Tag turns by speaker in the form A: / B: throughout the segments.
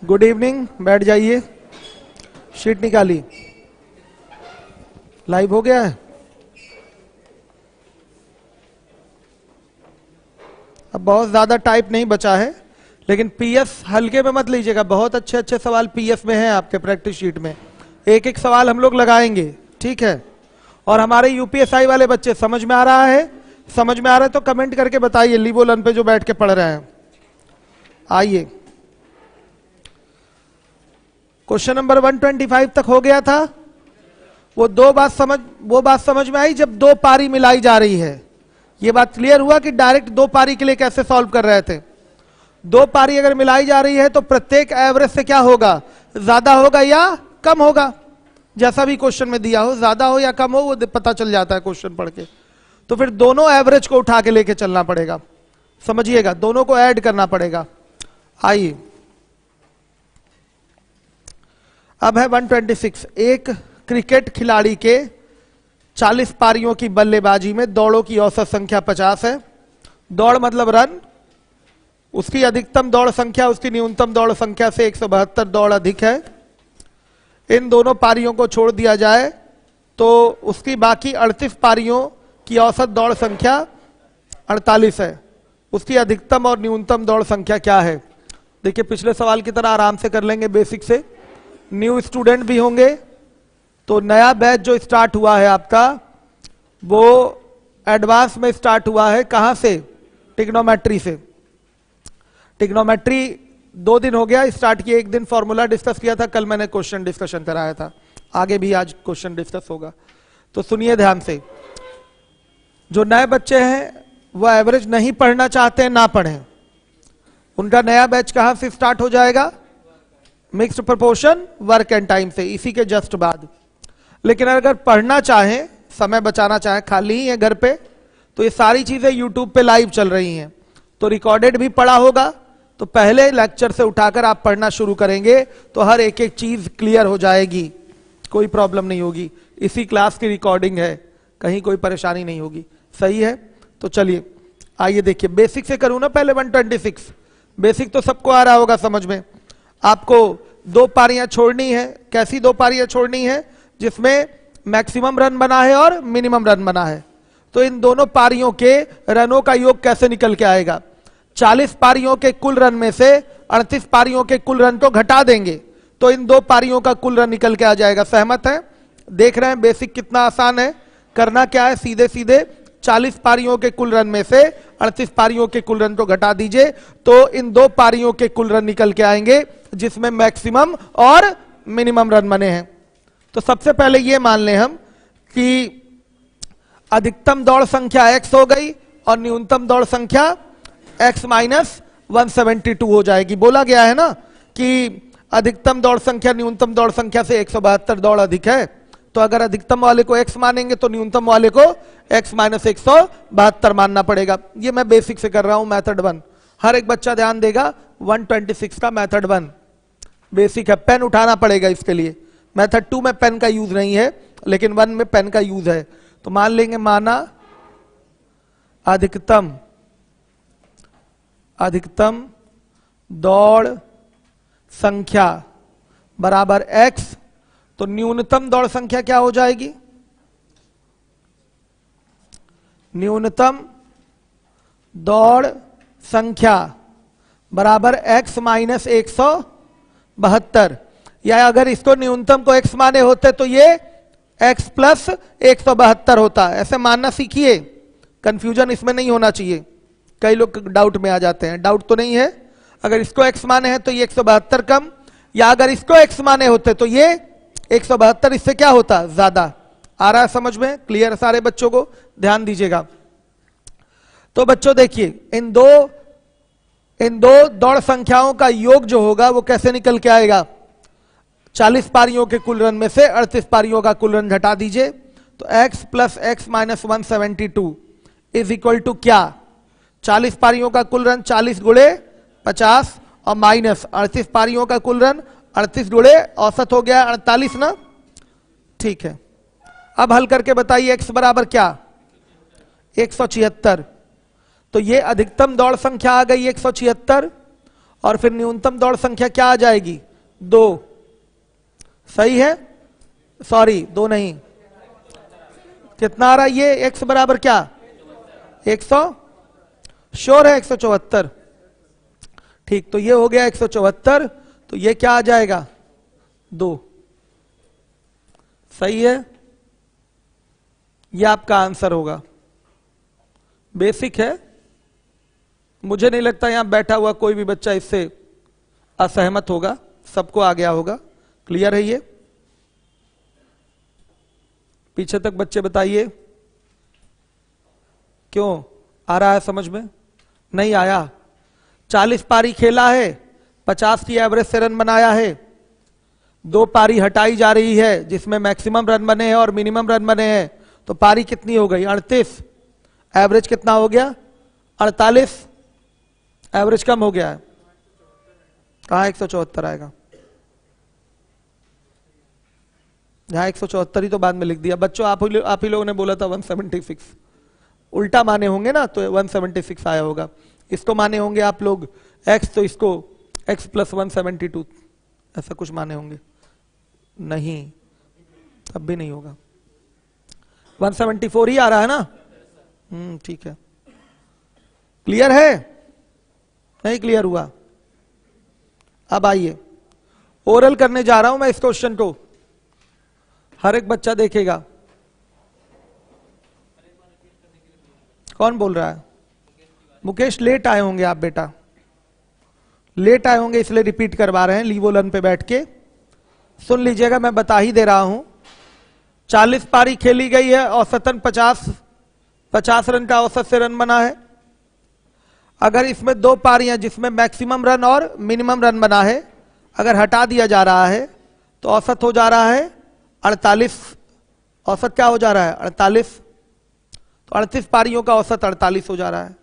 A: Good evening, बैठ जाइए। Sheet निकाली, लाइव हो गया है। अब बहुत ज्यादा टाइप नहीं बचा है, लेकिन पीएस हल्के में मत लीजिएगा। बहुत अच्छे अच्छे सवाल पीएस में हैं आपके प्रैक्टिस शीट में। एक एक सवाल हम लोग लगाएंगे, ठीक है। और हमारे यूपीएसआई वाले बच्चे समझ में आ रहा है? समझ में आ रहा है तो कमेंट करके बताइए, लीबोलन पे जो बैठ के पढ़ रहे हैं। आइए, क्वेश्चन नंबर 125 तक हो गया था। वो बात समझ में आई जब दो पारी मिलाई जा रही है। ये बात क्लियर हुआ कि डायरेक्ट दो पारी के लिए कैसे सॉल्व कर रहे थे। दो पारी अगर मिलाई जा रही है तो प्रत्येक एवरेज से क्या होगा, ज्यादा होगा या कम होगा। जैसा भी क्वेश्चन में दिया हो, ज्यादा हो या कम हो, वो पता चल जाता है क्वेश्चन पढ़ के। तो फिर दोनों एवरेज को उठा के लेके चलना पड़ेगा, समझिएगा, दोनों को ऐड करना पड़ेगा। आइए, अब है 126। एक क्रिकेट खिलाड़ी के 40 पारियों की बल्लेबाजी में दौड़ों की औसत संख्या 50 है। दौड़ मतलब रन। उसकी अधिकतम दौड़ संख्या उसकी न्यूनतम दौड़ संख्या से 172 दौड़ अधिक है। इन दोनों पारियों को छोड़ दिया जाए तो उसकी बाकी 38 पारियों की औसत दौड़ संख्या 48 है। उसकी अधिकतम और न्यूनतम दौड़ संख्या क्या है? देखिए, पिछले सवाल की तरह आराम से कर लेंगे बेसिक से। न्यू स्टूडेंट भी होंगे, तो नया बैच जो स्टार्ट हुआ है आपका, वो एडवांस में स्टार्ट हुआ है। कहां से? ट्रिग्नोमेट्री से। ट्रिग्नोमेट्री 2 दिन हो गया स्टार्ट किए। एक दिन फॉर्मूला डिस्कस किया था, कल मैंने क्वेश्चन डिस्कशन कराया था। आगे भी आज क्वेश्चन डिस्कस होगा, तो सुनिए ध्यान से। जो नए बच्चे हैं वो एवरेज नहीं पढ़ना चाहते हैं, ना पढ़ें। उनका नया बैच कहां से स्टार्ट हो जाएगा? Mixed proportion work and time से, इसी के जस्ट बाद। लेकिन अगर पढ़ना चाहें, समय बचाना चाहें, खाली ही है घर पे, तो ये सारी चीजें यूट्यूब पे लाइव चल रही हैं, तो रिकॉर्डेड भी पढ़ा होगा। तो पहले लेक्चर से उठाकर आप पढ़ना शुरू करेंगे तो हर एक एक चीज क्लियर हो जाएगी, कोई प्रॉब्लम नहीं होगी। इसी क्लास की रिकॉर्डिंग है, कहीं कोई परेशानी नहीं होगी। सही है? तो चलिए आइए देखिए, बेसिक से करूं ना पहले 126। बेसिक तो सबको आ रहा होगा समझ में। आपको दो पारियां छोड़नी है। कैसी दो पारियां छोड़नी है? जिसमें मैक्सिमम रन बना है और मिनिमम रन बना है। तो इन दोनों पारियों के रनों का योग कैसे निकल के आएगा? 40 पारियों के कुल रन में से 38 पारियों के कुल रन को घटा देंगे तो इन दो पारियों का कुल रन निकल के आ जाएगा। सहमत है? देख रहे हैं बेसिक कितना आसान है। करना क्या है? सीधे सीधे 40 पारियों के कुल रन में से 38 पारियों के कुल रन को घटा दीजिए तो इन दो पारियों के कुल रन निकल के आएंगे जिसमें मैक्सिमम और मिनिमम रन बने हैं। तो सबसे पहले ये मान लें हम कि अधिकतम दौड़ संख्या x हो गई और न्यूनतम दौड़ संख्या x माइनस 172 हो जाएगी। बोला गया है ना कि अधिकतम दौड़ संख्या न्यूनतम दौड़ संख्या से 172 दौड़ अधिक है। तो अगर अधिकतम वाले को x मानेंगे तो न्यूनतम वाले को x माइनस 172 मानना पड़ेगा। ये मैं बेसिक से कर रहा हूं, मेथड 1। हर एक बच्चा ध्यान देगा, 126 का मेथड 1 बेसिक है। पेन उठाना पड़ेगा इसके लिए। मेथड 2 में पेन का यूज नहीं है, लेकिन 1 में पेन का यूज है। तो मान लेंगे, माना अधिकतम दौड़ संख्या बराबर x, तो न्यूनतम दौड़ संख्या क्या हो जाएगी? न्यूनतम दौड़ संख्या बराबर x माइनस 172। या अगर इसको न्यूनतम को x माने होते तो ये x प्लस 172 होता। ऐसे मानना सीखिए, कंफ्यूजन इसमें नहीं होना चाहिए। कई लोग डाउट में आ जाते हैं। डाउट तो नहीं है। अगर इसको x माने हैं तो ये 172 कम, या अगर इसको x माने होते तो ये 172 इससे क्या होता? ज्यादा। आ रहा है समझ में? क्लियर? सारे बच्चों को ध्यान दीजिएगा। तो बच्चों देखिए, इन दो दौड़ संख्याओं का योग जो होगा वो कैसे निकल के आएगा? 40 पारियों के कुल रन में से 38 पारियों का कुल रन घटा दीजिए तो x plus x minus 172 is equal to क्या? 40 पारियों का कुल रन 40 गुणे 50 और माइनस 38 पारियों का कुल रन 38 गुणे औसत हो गया 48 ना। ठीक है, अब हल करके बताइए x बराबर क्या? 176। तो ये अधिकतम दौड़ संख्या आ गई 176 और फिर न्यूनतम दौड़ संख्या क्या आ जाएगी? 2। सही है? सॉरी 2 नहीं, कितना आ रहा है ये? x बराबर क्या? 100। श्योर है 174? ठीक, तो ये हो गया 174, तो ये क्या आ जाएगा? 2। सही है, ये आपका आंसर होगा। बेसिक है, मुझे नहीं लगता यहां बैठा हुआ कोई भी बच्चा इससे असहमत होगा, सबको आ गया होगा। क्लियर है ये? पीछे तक बच्चे बताइए, क्यों आ रहा है समझ में? नहीं आया? 40 पारी खेला है, 50 की एवरेज से रन बनाया है, 2 पारी हटाई जा रही है जिसमें मैक्सिमम रन बने हैं और मिनिमम रन बने हैं, तो पारी कितनी हो गई? 38। एवरेज कितना हो गया? 48। एवरेज कम हो गया है, कहां 174 आएगा? यहां 174 ही तो बाद में लिख दिया बच्चों। आप ही लोगों ने बोला था 176, उल्टा माने होंगे ना, तो 176 आया होगा। इसको माने होंगे आप लोग x, तो इसको x + 172 ऐसा कुछ माने होंगे। नहीं, तब भी नहीं होगा, 174 ही आ रहा है ना? ठीक है। क्लियर है? नहीं क्लियर हुआ? अब आइए, ओरल करने जा रहा हूं मैं इस क्वेश्चन को, हर एक बच्चा देखेगा। कौन बोल रहा है? मुकेश, लेट आए होंगे आप बेटा, लेट आए होंगे इसलिए रिपीट करवा रहे हैं। लीवो लर्न पे बैठ के सुन लीजिएगा, मैं बता ही दे रहा हूं। 40 पारी खेली गई है, औसतन 50 रन का औसत से रन बना है। अगर इसमें 2 पारियां जिसमें मैक्सिमम रन और मिनिमम रन बना है, अगर हटा दिया जा रहा है तो औसत हो जा रहा है 48। औसत क्या हो जा रहा है? 48। तो 38 पारियों का औसत 48 हो जा रहा है।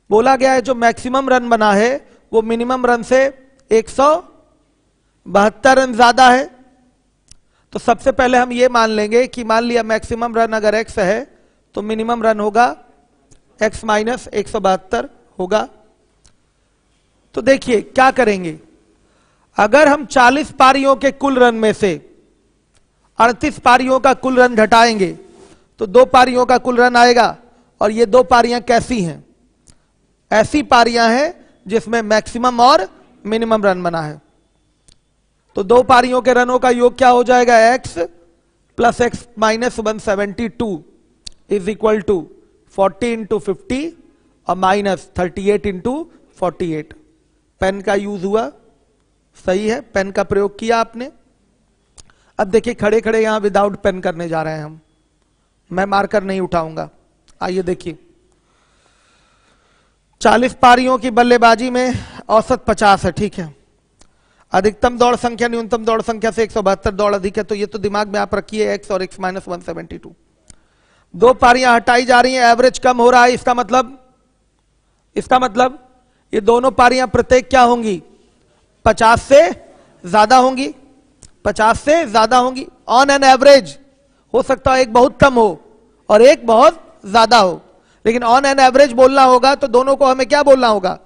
A: बोला गया है जो मैक्सिमम रन बना है वो मिनिमम रन से 172 रन ज्यादा है। तो सबसे पहले हम ये मान लेंगे कि मान लिया मैक्सिमम रन अगर x है तो मिनिमम रन होगा x - 172 होगा। तो देखिए क्या करेंगे, अगर हम 40 पारियों के कुल रन में से 38 पारियों का कुल रन घटाएंगे तो 2 पारियों का कुल रन आएगा। और ये 2 पारियां कैसी हैं? ऐसी पारियां हैं जिसमें मैक्सिमम और मिनिमम रन बना है। तो 2 पारियों के रनों का योग क्या हो जाएगा? x + x - 172 = 40 × 50 और -38 × 48। पेन का यूज हुआ, सही है, पेन का प्रयोग किया आपने। अब देखिए खड़े खड़े यहां विदाउट पेन करने जा रहे हैं हम, मैं मार्कर नहीं उठाऊंगा। आइए देखिए, 40 पारियों की बल्लेबाजी में औसत 50 है, ठीक है। अधिकतम दौड़ संख्या न्यूनतम दौड़ संख्या से 172 दौड़ अधिक है, तो ये तो दिमाग में आप रखिए x और x - 172। 2 पारियां हटाई जा रही हैं, एवरेज कम हो रहा है। इसका मतलब ये दोनों पारियां प्रत्येक क्या होंगी? 50 से ज्यादा होंगी, 50 से ज्यादा होंगी। ऑन एन एवरेज हो सकता है एक बहुत कम हो और एक बहुत ज्यादा हो, लेकिन ऑन एन एवरेज बोलना होगा तो दोनों को हमें क्या बोलना होगा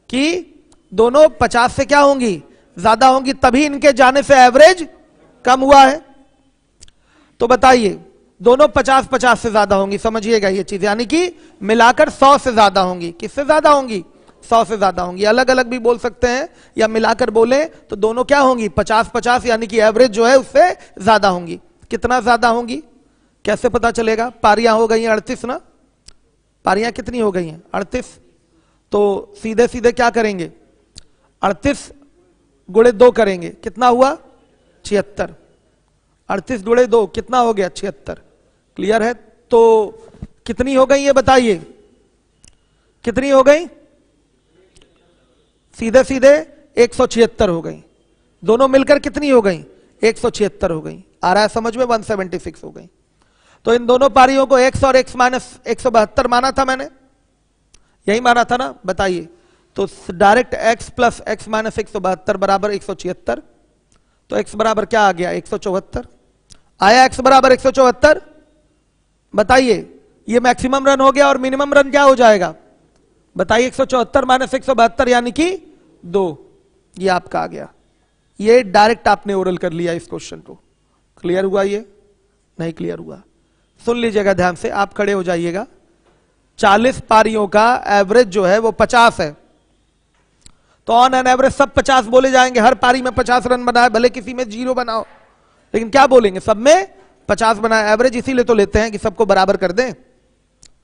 A: कि दोनों 50 से क्या होंगी? ज्यादा होंगी, तभी इनके जाने से एवरेज कम हुआ है। तो बताइए, दोनों 50-50 से ज्यादा होंगी, समझिएगा ये चीज, यानी कि मिलाकर 100 से ज्यादा होंगी। किससे ज्यादा होंगी? 100 से ज्यादा होंगी। अलग अलग भी बोल सकते हैं या मिलाकर बोले तो दोनों क्या होंगी? 50-50, यानी कि एवरेज जो है उससे ज्यादा होंगी। कितना ज्यादा होंगी कैसे पता चलेगा? पारियां हो गई हैं 38 ना, पारियां कितनी हो गई हैं? 38। तो सीधे सीधे क्या करेंगे? 38 × 2 करेंगे, कितना हुआ? 76। 38 × 2 कितना हो गया? 76। क्लियर है? तो कितनी हो गई ये बताइए, कितनी हो गई? सीधे सीधे 176 हो गई। दोनों मिलकर कितनी हो गई? 176 हो गई। आ रहा है समझ में? 176 हो गई। तो इन दोनों पारियों को x और x - 172 माना था मैंने, यही माना था ना? बताइए, तो डायरेक्ट x + x - 172 बराबर 176। तो x बराबर क्या आ गया? 174 आया। x बराबर 174। बताइए, ये मैक्सिमम रन हो गया और मिनिमम रन क्या हो जाएगा? बताइए, 174 - 172 यानी कि 2, ये आपका आ गया। ये डायरेक्ट आपने ओरल कर लिया इस क्वेश्चन को। क्लियर हुआ? ये नहीं क्लियर हुआ? सुन लीजिएगा ध्यान से, आप खड़े हो जाइएगा। 40 पारियों का एवरेज जो है वो 50 है, तो ऑन एन एवरेज सब 50 बोले जाएंगे। हर पारी में 50 रन बनाए, भले किसी में 0 बनाओ, लेकिन क्या बोलेंगे? सब में 50 बनाए। एवरेज इसीलिए तो लेते हैं कि सबको बराबर कर दें।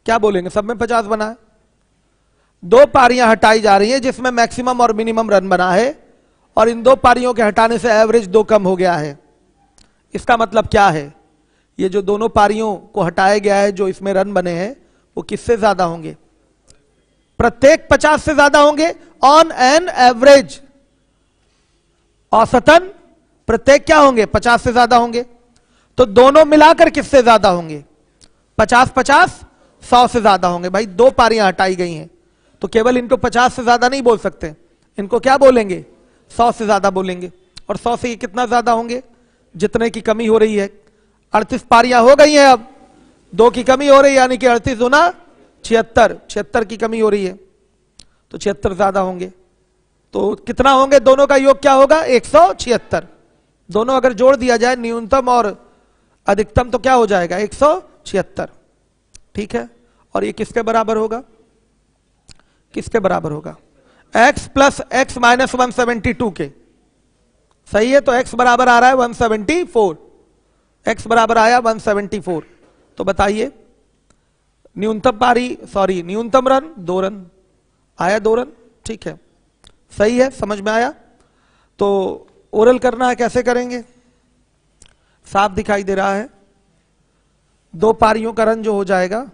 A: क्या बोलेंगे? सब में 50 बनाए। 2 पारियां हटाई जा रही हैं जिसमें मैक्सिमम और मिनिमम रन बना है, और इन 2 पारियों के हटाने से एवरेज 2 कम हो गया है। इसका मतलब क्या है? ये जो दोनों पारियों को हटाया गया है, जो इसमें रन बने हैं, वो किससे ज्यादा होंगे? प्रत्येक 50 से ज्यादा होंगे ऑन एन एवरेज। औसतन प्रत्येक क्या होंगे? 50 से ज्यादा होंगे। तो दोनों मिलाकर किससे ज्यादा होंगे? 50-50 100 से ज्यादा होंगे। भाई 2 पारियां हटाई गई हैं, तो केवल इनको 50 से ज्यादा नहीं बोल सकते, इनको क्या बोलेंगे? 100 से ज्यादा बोलेंगे। और 100 से ये कितना ज्यादा होंगे? जितने की कमी हो रही है। 38 पारियां हो गई हैं, अब 2 की कमी हो रही है, यानी कि 38 गुना 76 की कमी हो रही है, तो 76 ज्यादा होंगे। तो कितना होंगे? दोनों का योग क्या होगा? 176। दोनों अगर जोड़ दिया जाए, न्यूनतम और अधिकतम, तो क्या हो जाएगा? 176। ठीक है। और ये किसके बराबर होगा? किसके बराबर होगा? x प्लस x माइनस 172 के। सही है। तो x बराबर आ रहा है 174। x बराबर आया 174। तो बताइए न्यूनतम रन 2 रन आया, 2 रन। ठीक है, सही है, समझ में आया। तो ओरल करना है, कैसे करेंगे? साफ दिखाई दे रहा है। 2 पारियों का रन जो हो जाएगा,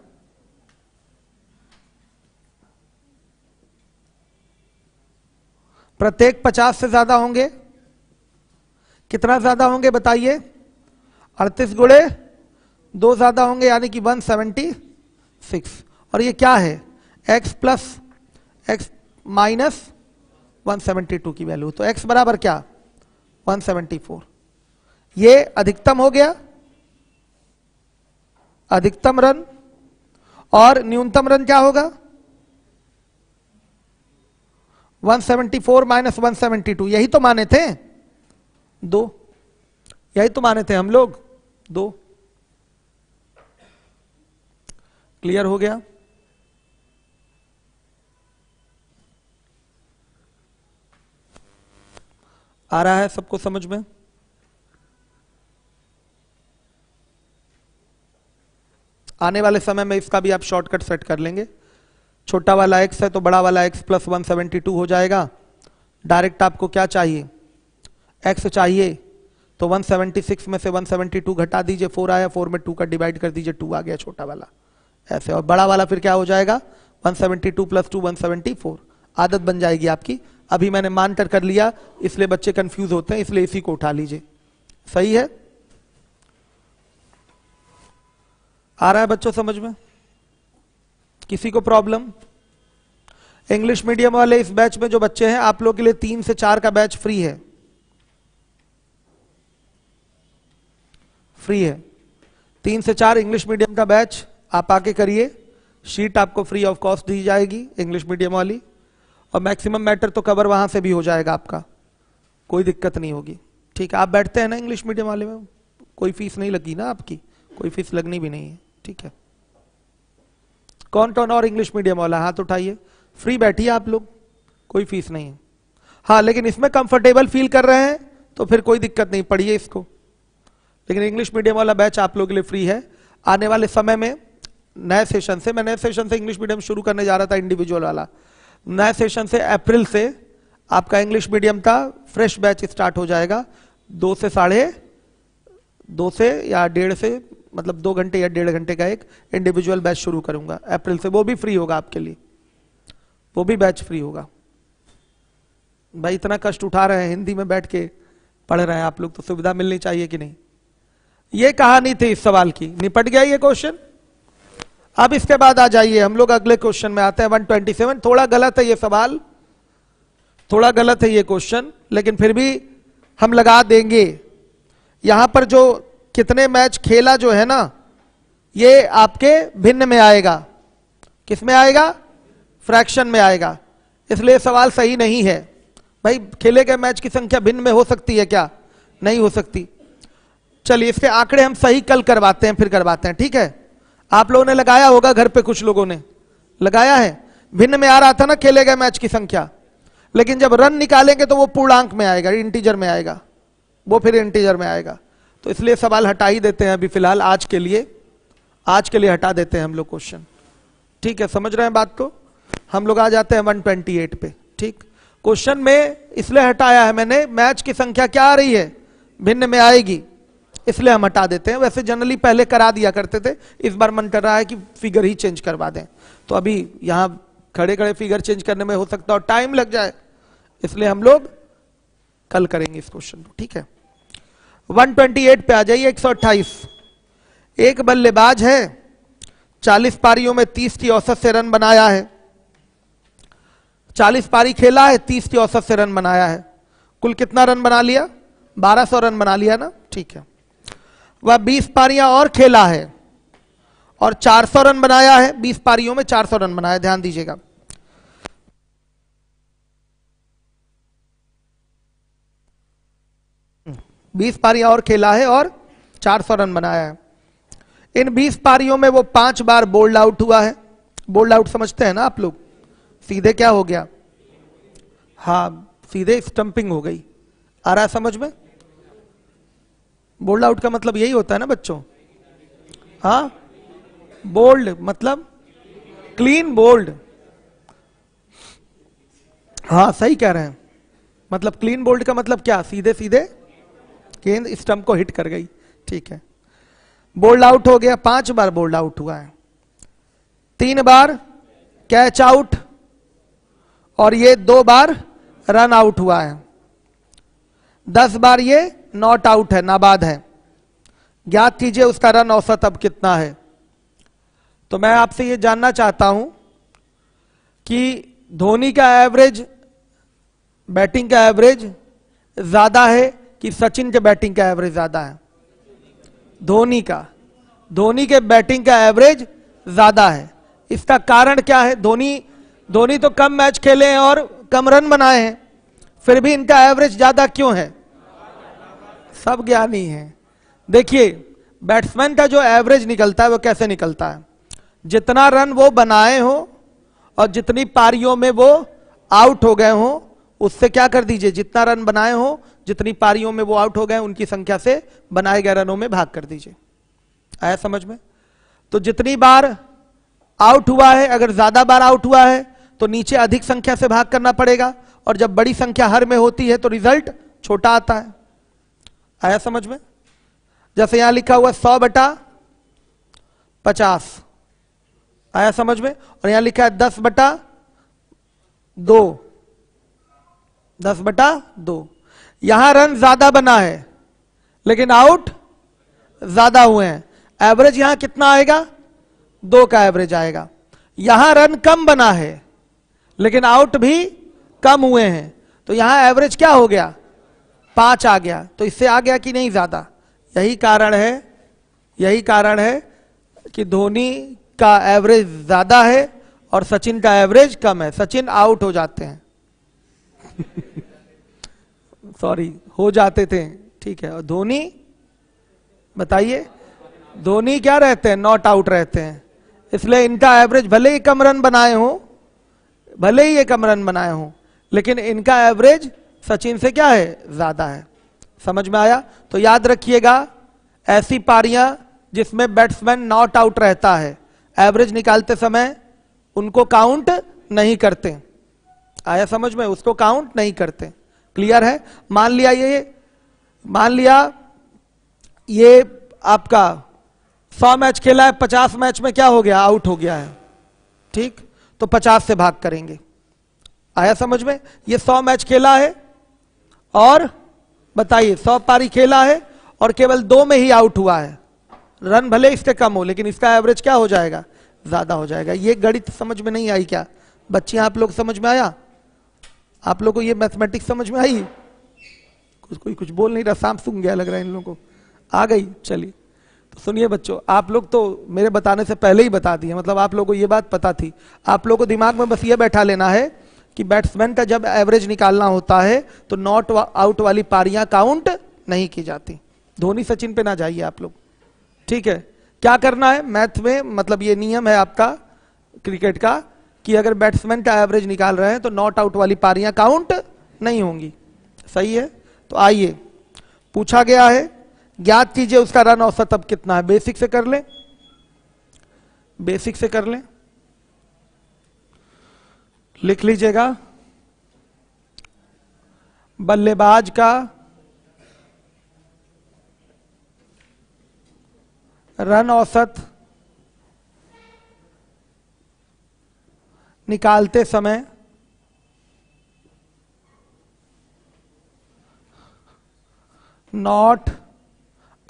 A: प्रत्येक 50 से ज्यादा होंगे। कितना ज्यादा होंगे बताइए? 38 गुणे 2 ज्यादा होंगे, यानी कि 176। और ये क्या है? x प्लस x माइनस 172 की वैल्यू। तो x बराबर क्या? 174। ये अधिकतम हो गया, अधिकतम रन। और न्यूनतम रन क्या होगा? 174 माइनस 172। यही तो माने थे 2, यही तो माने थे हम लोग 2। क्लियर हो गया? आ रहा है सबको समझ में? आने वाले समय में इसका भी आप शॉर्टकट सेट कर लेंगे। छोटा वाला x है तो बड़ा वाला x प्लस 172 हो जाएगा। डायरेक्ट आपको क्या चाहिए? x चाहिए, तो 176 में से 172 घटा दीजिए, 4 आया, 4 में 2 का डिवाइड कर दीजिए, 2 आ गया छोटा वाला, ऐसे। और बड़ा वाला फिर क्या हो जाएगा? 172 प्लस 2 174। आदत बन जाएगी आपकी। अभी मैंने मानकर कर लिया, इसलिए बच्चे कंफ्यूज होते हैं, इसलिए इसी को उठा लीजिए। सही है? आ रहा है बच्चों समझ में? किसी को प्रॉब्लम? इंग्लिश मीडियम वाले इस बैच में जो बच्चे हैं, आप लोग के लिए 3 से 4 का बैच फ्री है। फ्री है 3 से 4 इंग्लिश मीडियम का बैच आप आके करिए। शीट आपको फ्री ऑफ कॉस्ट दी जाएगी इंग्लिश मीडियम वाली, और मैक्सिमम मैटर तो कवर वहां से भी हो जाएगा आपका, कोई दिक्कत नहीं होगी। ठीक है, आप बैठते हैं ना इंग्लिश मीडियम वाले में? कोई फीस नहीं लगी ना आपकी? कोई फीस लगनी भी नहीं है। ठीक है, कौन कौन और इंग्लिश मीडियम वाला हाथ उठाइए। फ्री बैठिए आप लोग, कोई फीस नहीं है। हाँ, लेकिन इसमें कंफर्टेबल फील कर रहे हैं तो फिर कोई दिक्कत नहीं, पढ़िए इसको। लेकिन इंग्लिश मीडियम वाला बैच आप लोगों के लिए फ्री है। आने वाले समय में नए सेशन से, मैं नए सेशन से इंग्लिश मीडियम शुरू करने जा रहा था, इंडिविजुअल वाला। नए सेशन से अप्रैल से आपका इंग्लिश मीडियम का फ्रेश बैच स्टार्ट हो जाएगा। 2 से साढ़े 2 से या 1.5 से, मतलब 2 घंटे या 1.5 घंटे का एक इंडिविजुअल बैच शुरू करूंगा अप्रैल से। वो भी फ्री होगा आपके लिए, वो भी बैच फ्री होगा। भाई इतना कष्ट उठा रहे हैं, हिंदी में बैठ के पढ़ रहे हैं आप लोग, तो सुविधा मिलनी चाहिए कि नहीं? ये कहानी थी इस सवाल की। निपट गया ये क्वेश्चन। अब इसके बाद आ जाइए, हम लोग अगले क्वेश्चन में आते हैं। 127। थोड़ा गलत है ये सवाल, थोड़ा गलत है ये क्वेश्चन, लेकिन फिर भी हम लगा देंगे। यहां पर जो कितने मैच खेला जो है ना, ये आपके भिन्न में आएगा। किस में आएगा? फ्रैक्शन में आएगा, इसलिए सवाल सही नहीं है। भाई खेले गए मैच की संख्या भिन्न में हो सकती है क्या? नहीं हो सकती। चलिए इसके आंकड़े हम सही कल करवाते हैं, फिर करवाते हैं, ठीक है? आप लोगों ने लगाया होगा घर पे, कुछ लोगों ने लगाया है। भिन्न में आ रहा था ना खेले गए मैच की संख्या, लेकिन जब रन निकालेंगे तो वो पूर्णांक में आएगा, इंटीजर में आएगा, वो फिर इंटीजर में आएगा। तो इसलिए सवाल हटा ही देते हैं अभी फिलहाल, आज के लिए हटा देते हैं हम लोग क्वेश्चन, ठीक है? समझ रहे हैं बात को? हम लोग आ जाते हैं 128 पे, ठीक? क्वेश्चन में इसलिए हटाया है मैंने, मैच की संख्या क्या आ रही है? भिन्न में आएगी, इसलिए हम हटा देते हैं। वैसे जनरली पहले करा दिया करते थे, इस बार मन कर रहा है कि फिगर ही चेंज करवा दें। तो अभी यहां खड़े खड़े फिगर चेंज करने में हो सकता है और टाइम लग जाए, इसलिए हम लोग कल करेंगे इस क्वेश्चन को, ठीक है? 128 पे आ जाइए। 128, एक बल्लेबाज है, 40 पारियों में 30 की औसत से रन बनाया है। 40 पारी खेला है, 30 की औसत से रन बनाया है। कुल कितना रन बना लिया? 1200 रन बना लिया ना, ठीक है? वह 20 पारियां और खेला है और 400 रन बनाया है। 20 पारियों में 400 रन बनाया, ध्यान दीजिएगा। बीस पारियां और खेला है और 400 रन बनाया है। इन 20 पारियों में वो 5 बार बोल्ड आउट हुआ है। बोल्ड आउट समझते हैं ना आप लोग? सीधे क्या हो गया? हाँ, सीधे स्टंपिंग हो गई। आ रहा है समझ में? बोल्ड आउट का मतलब यही होता है ना बच्चों? हाँ, बोल्ड मतलब क्लीन बोल्ड। हाँ सही कह रहे हैं। मतलब क्लीन बोल्ड का मतलब क्या? सीधे सीधे गेंद स्टंप को हिट कर गई, ठीक है? बोल्ड आउट हो गया, 5 बार बोल्ड आउट हुआ है, 3 बार कैच आउट और ये 2 बार रन आउट हुआ है। 10 बार ये नॉट आउट है, नाबाद है। ज्ञात कीजिए उसका रन औसत अब कितना है। तो मैं आपसे ये जानना चाहता हूं कि धोनी का एवरेज, बैटिंग का एवरेज ज्यादा है कि सचिन के बैटिंग का एवरेज ज्यादा है? धोनी का। धोनी के बैटिंग का एवरेज ज्यादा है। इसका कारण क्या है? धोनी तो कम मैच खेले हैं और कम रन बनाए हैं, फिर भी इनका एवरेज ज्यादा क्यों है? सब ज्ञानी है। देखिए, बैट्समैन का जो एवरेज निकलता है वो कैसे निकलता है? जितना रन वो बनाए हो और जितनी पारियों में वो आउट हो गए हो, उससे क्या कर दीजिए, जितना रन बनाए हो, जितनी पारियों में वो आउट हो गए उनकी संख्या से बनाए गए रनों में भाग कर दीजिए। आया समझ में? तो जितनी बार आउट हुआ है, अगर ज्यादा बार आउट हुआ है तो नीचे अधिक संख्या से भाग करना पड़ेगा, और जब बड़ी संख्या हर में होती है तो रिजल्ट छोटा आता है। आया समझ में? जैसे यहां लिखा हुआ 100/50, आया समझ में? और यहां लिखा है 10/2, 10/2। यहां रन ज्यादा बना है लेकिन आउट ज्यादा हुए हैं। एवरेज यहां कितना आएगा? 2 का एवरेज आएगा। यहां रन कम बना है लेकिन आउट भी कम हुए हैं, तो यहां एवरेज क्या हो गया? 5 आ गया। तो इससे आ गया कि नहीं ज्यादा? यही कारण है कि धोनी का एवरेज ज्यादा है और सचिन का एवरेज कम है। सचिन आउट हो जाते हैं सॉरी, हो जाते थे, ठीक है? और धोनी, बताइए, धोनी क्या रहते हैं? नॉट आउट रहते हैं। इसलिए इनका एवरेज भले ही कम रन बनाए हो, भले ही ये कम रन बनाए हो, लेकिन इनका एवरेज सचिन से क्या है? ज्यादा है। समझ में आया? तो याद रखिएगा, ऐसी पारियां जिसमें बैट्समैन नॉट आउट रहता है, एवरेज निकालते समय उनको काउंट नहीं करते। आया समझ में? उसको काउंट नहीं करते। क्लियर है? मान लिया ये आपका 100 मैच खेला है, 50 मैच में क्या हो गया? आउट हो गया है, ठीक? तो 50 से भाग करेंगे। आया समझ में? ये 100 मैच खेला है और बताइए 100 पारी खेला है और केवल 2 में ही आउट हुआ है। रन भले इसके कम हो लेकिन इसका एवरेज क्या हो जाएगा? ज्यादा हो जाएगा। ये गणित समझ में नहीं आई क्या बच्चियां? आप लोग समझ में आया? आप लोगों को ये मैथमेटिक्स समझ में आई? कोई कुछ बोल नहीं रहा, सांप सूंघ गया लग रहा है इन लोगों को। आ गई? चलिए, तो सुनिए बच्चों, आप लोग तो मेरे बताने से पहले ही बता दिए, मतलब आप लोगों को ये बात पता थी। आप लोगों को दिमाग में बस ये बैठा लेना है कि बैट्समैन का जब एवरेज निकालना होता है तो नॉट आउट वाली पारियां काउंट नहीं की जाती। धोनी सचिन पे ना जाइए आप लोग, ठीक है। क्या करना है मैथ में, मतलब ये नियम है आपका क्रिकेट का कि अगर बैट्समैन का एवरेज निकाल रहे हैं तो नॉट आउट वाली पारियां काउंट नहीं होंगी। सही है। तो आइए, पूछा गया है ज्ञात कीजिए उसका रन औसत अब कितना है। बेसिक से कर लें, बेसिक से कर लें, लिख लीजिएगा। बल्लेबाज का रन औसत निकालते समय नॉट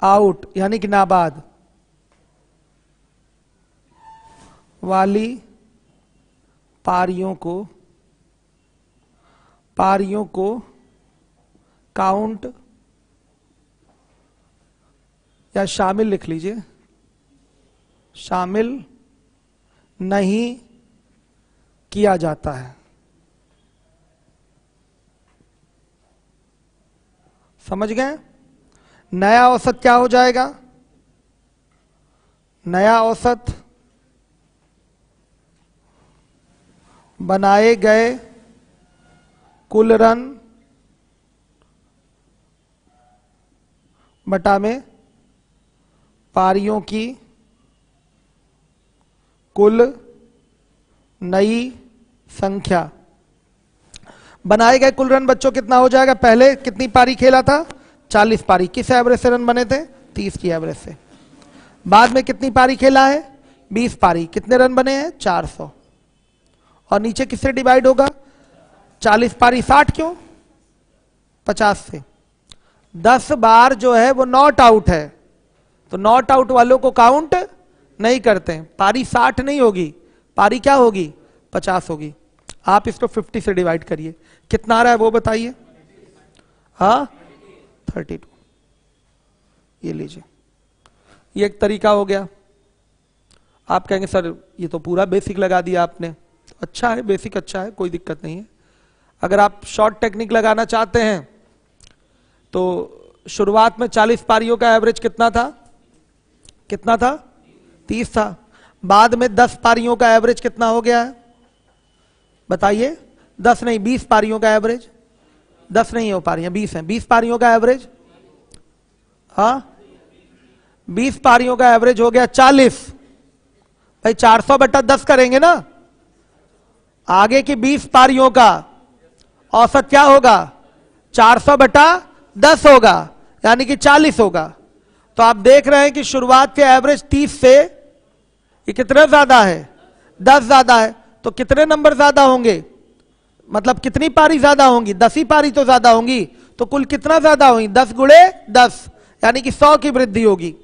A: आउट यानी कि नाबाद वाली पारियों को काउंट या शामिल लिख लीजिए, शामिल नहीं किया जाता है। समझ गए? नया औसत क्या हो जाएगा? नया औसत बनाए गए कुल रन बटा में पारियों की कुल नई संख्या। बनाए गए कुल रन बच्चों कितना हो जाएगा? पहले कितनी पारी खेला था? 40 पारी। किस एवरेज से रन बने थे? 30 की एवरेज से। बाद में कितनी पारी खेला है? 20 पारी। कितने रन बने हैं? 400। और नीचे किससे डिवाइड होगा? 40 पारी 60 क्यों? 50 से। 10 बार जो है वो नॉट आउट है, तो नॉट आउट वालों को काउंट नहीं करते हैं। पारी 60 नहीं होगी, पारी क्या होगी? 50 होगी। आप इसको 50 से डिवाइड करिए, कितना आ रहा है वो बताइए। हाँ 32। ये लीजिए, ये एक तरीका हो गया। आप कहेंगे सर ये तो पूरा बेसिक लगा दिया आपने। अच्छा है, बेसिक अच्छा है, कोई दिक्कत नहीं है। अगर आप शॉर्ट टेक्निक लगाना चाहते हैं तो शुरुआत में 40 पारियों का एवरेज कितना था? कितना था? 30 था। बाद में 10 पारियों का एवरेज कितना हो गया है बताइए? 10 नहीं, 20 पारियों का एवरेज। 10 नहीं हो पारियां, 20 हैं। 20 पारियों का एवरेज, हाँ 20 पारियों का एवरेज हो गया 40। भाई 400 बटा 10 करेंगे ना, आगे की 20 पारियों का औसत क्या होगा? 400 बटा 10 होगा, यानी कि 40 होगा। तो आप देख रहे हैं कि शुरुआत के एवरेज 30 से ये कितना ज्यादा है? 10 ज्यादा है। तो कितने नंबर ज्यादा होंगे? मतलब कितनी पारी ज्यादा होंगी? 10 ही पारी तो ज्यादा होंगी। तो कुल कितना ज्यादा होगी? 10 गुणे 10, यानी कि 100 की वृद्धि होगी।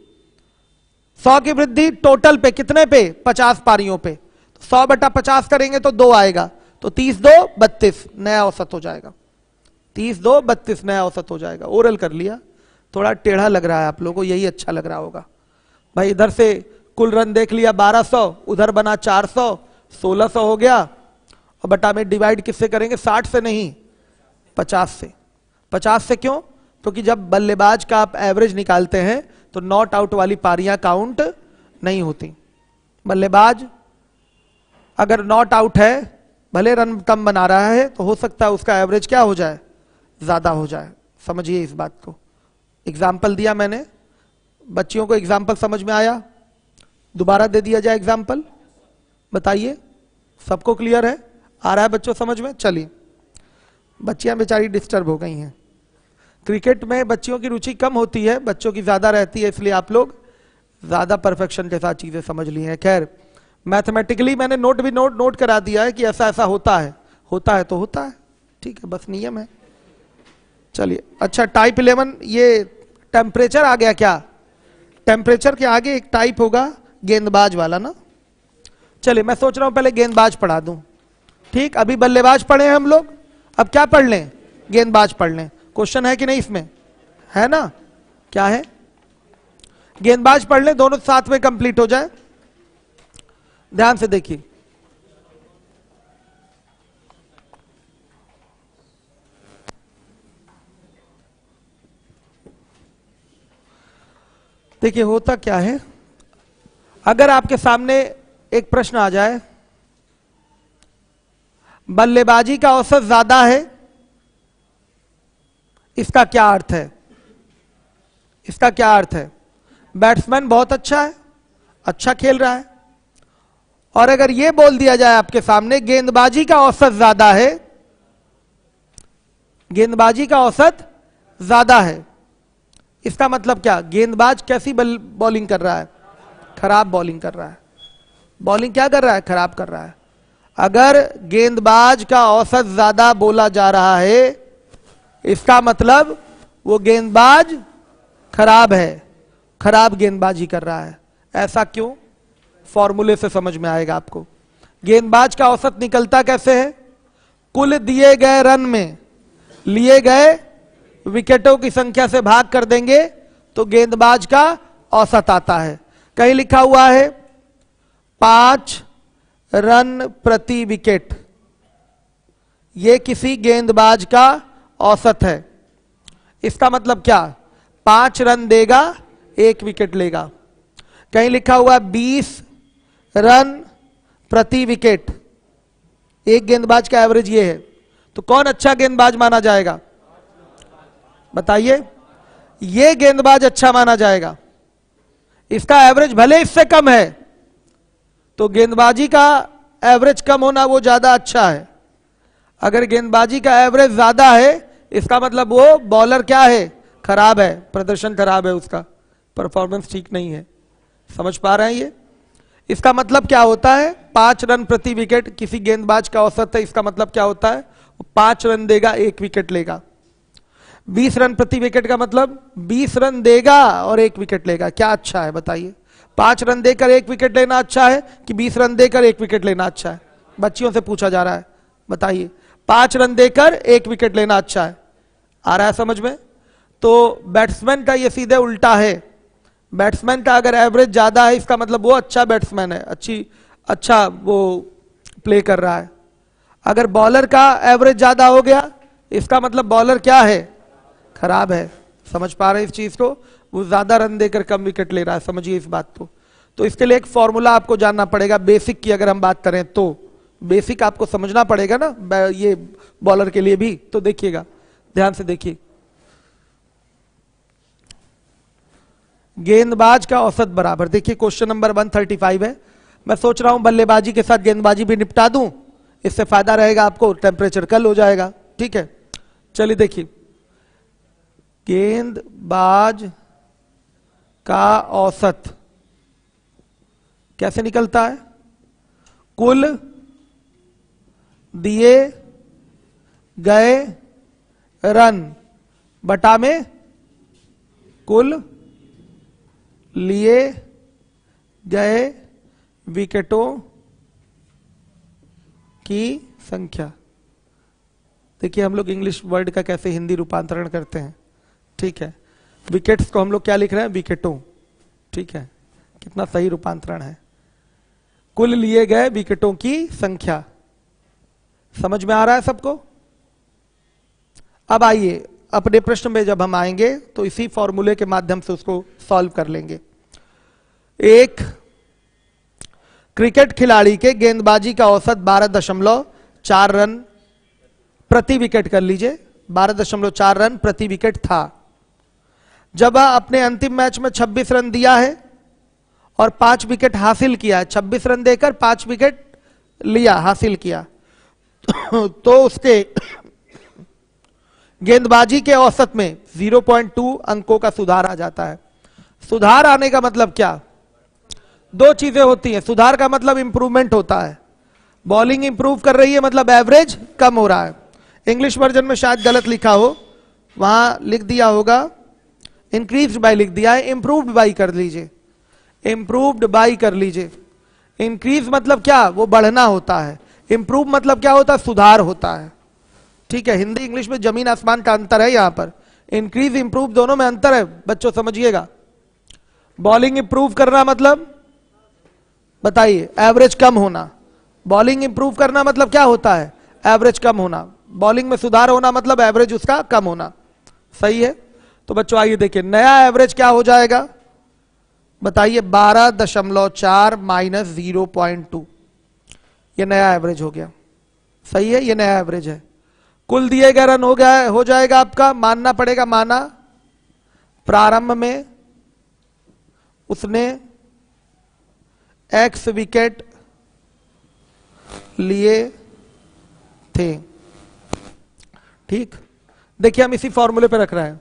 A: 100 की वृद्धि टोटल पे कितने पे? 50 पारियों पे। 100 बटा 50 करेंगे तो 2 आएगा, तो 30 2 32 नया औसत हो जाएगा। 30 2 32 नया औसत हो जाएगा। ओरल कर लिया, थोड़ा टेढ़ा लग रहा है आप लोगों को, यही अच्छा लग रहा होगा। भाई इधर से कुल रन देख लिया 1200, उधर बना 400, 1600 हो गया। और बटा में डिवाइड किससे करेंगे? 60 से नहीं, 50 से। 50 से क्यों? क्योंकि जब बल्लेबाज का आप एवरेज निकालते हैं तो नॉट आउट वाली पारियां काउंट नहीं होती। बल्लेबाज अगर नॉट आउट है, भले रन कम बना रहा है, तो हो सकता है उसका एवरेज क्या हो जाए? ज्यादा हो जाए। समझिए इस बात को। एग्जाम्पल दिया मैंने, बच्चियों को एग्जाम्पल समझ में आया? दोबारा दे दिया जाए एग्जाम्पल, बताइए। सबको क्लियर है? आ रहा है बच्चों समझ में? चलिए, बच्चियां बेचारी डिस्टर्ब हो गई हैं। क्रिकेट में बच्चियों की रुचि कम होती है, बच्चों की ज्यादा रहती है, इसलिए आप लोग ज्यादा परफेक्शन के साथ चीजें समझ ली हैं। खैर, मैथमेटिकली मैंने नोट करा दिया है कि ऐसा ऐसा होता है। होता है तो होता है, ठीक है, बस नियम है। चलिए, अच्छा टाइप 11, ये टेम्परेचर आ गया क्या? टेम्परेचर के आगे एक टाइप होगा गेंदबाज वाला ना। चलिए, मैं सोच रहा हूं पहले गेंदबाज पढ़ा दूं। ठीक, अभी बल्लेबाज पढ़े हैं हम लोग, अब क्या पढ़ लें? गेंदबाज पढ़ लें। क्वेश्चन है कि नहीं इसमें? है ना? क्या है? गेंदबाज पढ़ लें, दोनों साथ में कंप्लीट हो जाए। ध्यान से देखिए, देखिए होता क्या है, अगर आपके सामने एक प्रश्न आ जाए, बल्लेबाजी का औसत ज्यादा है, इसका क्या अर्थ है? इसका क्या अर्थ है? बैट्समैन बहुत अच्छा है, अच्छा खेल रहा है। और अगर यह बोल दिया जाए आपके सामने गेंदबाजी का औसत ज्यादा है, गेंदबाजी का औसत ज्यादा है, इसका मतलब क्या? गेंदबाज कैसी बॉलिंग कर रहा है? खराब बॉलिंग कर रहा है। बॉलिंग क्या कर रहा है? खराब कर रहा है। अगर गेंदबाज का औसत ज्यादा बोला जा रहा है, इसका मतलब वो गेंदबाज खराब है, खराब गेंदबाजी कर रहा है। ऐसा क्यों? फॉर्मूले से समझ में आएगा आपको। गेंदबाज का औसत निकलता कैसे है? कुल दिए गए रन में लिए गए विकेटों की संख्या से भाग कर देंगे तो गेंदबाज का औसत आता है। कहीं लिखा हुआ है 5 रन प्रति विकेट, यह किसी गेंदबाज का औसत है। इसका मतलब क्या? 5 रन देगा, 1 विकेट लेगा। कहीं लिखा हुआ 20 रन प्रति विकेट, एक गेंदबाज का एवरेज ये है, तो कौन अच्छा गेंदबाज माना जाएगा? बताइए। ये गेंदबाज अच्छा माना जाएगा। इसका एवरेज भले इससे कम है, तो गेंदबाजी का एवरेज कम होना वो ज्यादा अच्छा है। अगर गेंदबाजी का एवरेज ज्यादा है, इसका मतलब वो बॉलर क्या है? खराब है, प्रदर्शन खराब है, उसका परफॉर्मेंस ठीक नहीं है। समझ पा रहे हैं ये? इसका मतलब क्या होता है? 5 रन प्रति विकेट किसी गेंदबाज का औसत है। इसका मतलब क्या होता है? 5 रन देगा, 1 विकेट लेगा। 20 रन प्रति विकेट का मतलब 20 रन देगा और 1 विकेट लेगा। क्या अच्छा है बताइए? 5 रन देकर 1 विकेट लेना अच्छा है कि 20 रन देकर 1 विकेट लेना अच्छा है? बच्चियों से पूछा जा रहा है, बताइए। 5 रन देकर 1 विकेट लेना अच्छा है। आ रहा है समझ में? तो बैट्समैन का ये सीधे उल्टा है। बैट्समैन का अगर एवरेज ज्यादा है, इसका मतलब वो अच्छा बैट्समैन है, अच्छा वो प्ले कर रहा है। अगर बॉलर का एवरेज ज्यादा हो गया, इसका मतलब बॉलर क्या है? खराब है। समझ पा रहे हैं इस चीज को? वो ज्यादा रन देकर कम विकेट ले रहा है। समझिए इस बात को। तो इसके लिए एक फॉर्मूला आपको जानना पड़ेगा, बेसिक की अगर हम बात करें तो। बेसिक आपको समझना पड़ेगा ना ये बॉलर के लिए भी। तो देखिएगा, ध्यान से देखिए। गेंदबाज का औसत बराबर, देखिए क्वेश्चन नंबर 135 है। मैं सोच रहा हूं बल्लेबाजी के साथ गेंदबाजी भी निपटा दूं, इससे फायदा रहेगा आपको, टेम्परेचर कल हो जाएगा। ठीक है, चलिए देखिए। गेंदबाज का औसत कैसे निकलता है? कुल दिए गए रन बटा में कुल लिए गए विकेटों की संख्या। देखिए हम लोग इंग्लिश वर्ड का कैसे हिंदी रूपांतरण करते हैं। ठीक है, विकेट्स को हम लोग क्या लिख रहे हैं? विकेटों। ठीक है, कितना सही रूपांतरण है। कुल लिए गए विकेटों की संख्या। समझ में आ रहा है सबको? अब आइए अपने प्रश्न में जब हम आएंगे तो इसी फॉर्मूले के माध्यम से उसको सॉल्व कर लेंगे। एक क्रिकेट खिलाड़ी के गेंदबाजी का औसत 12.4 रन प्रति विकेट, कर लीजिए 12.4 रन प्रति विकेट था। जब अपने अंतिम मैच में 26 रन दिया है और 5 विकेट हासिल किया है, 26 रन देकर 5 विकेट लिया, हासिल किया, तो उसके गेंदबाजी के औसत में 0.2 अंकों का सुधार आ जाता है। सुधार आने का मतलब क्या? दो चीजें होती हैं। सुधार का मतलब इंप्रूवमेंट होता है। बॉलिंग इंप्रूव कर रही है मतलब एवरेज कम हो रहा है। इंग्लिश वर्जन में शायद गलत लिखा हो, वहां लिख दिया होगा इंक्रीज्ड बाय, लिख दिया है इंप्रूव्ड बाय कर लीजिए, इंप्रूव्ड बाय कर लीजिए। इंक्रीज मतलब क्या? वो बढ़ना होता है। इंप्रूव मतलब क्या होता है? सुधार होता है। ठीक है, हिंदी इंग्लिश में जमीन आसमान का अंतर है। यहां पर इंक्रीज इंप्रूव दोनों में अंतर है, बच्चों समझिएगा। बॉलिंग इंप्रूव करना मतलब बताइए? एवरेज कम होना। बॉलिंग इंप्रूव करना मतलब क्या होता है? एवरेज कम होना। बॉलिंग में सुधार होना मतलब एवरेज उसका कम होना। सही है? तो बच्चों आइए देखिए, नया एवरेज क्या हो जाएगा? बताइए 12.4 माइनस 0.2, ये नया एवरेज हो गया। सही है, ये नया एवरेज है। कुल दिए गए रन हो जाएगा आपका, मानना पड़ेगा, माना प्रारंभ में उसने x विकेट लिए थे। ठीक, देखिए हम इसी फॉर्मूले पे रख रहे हैं।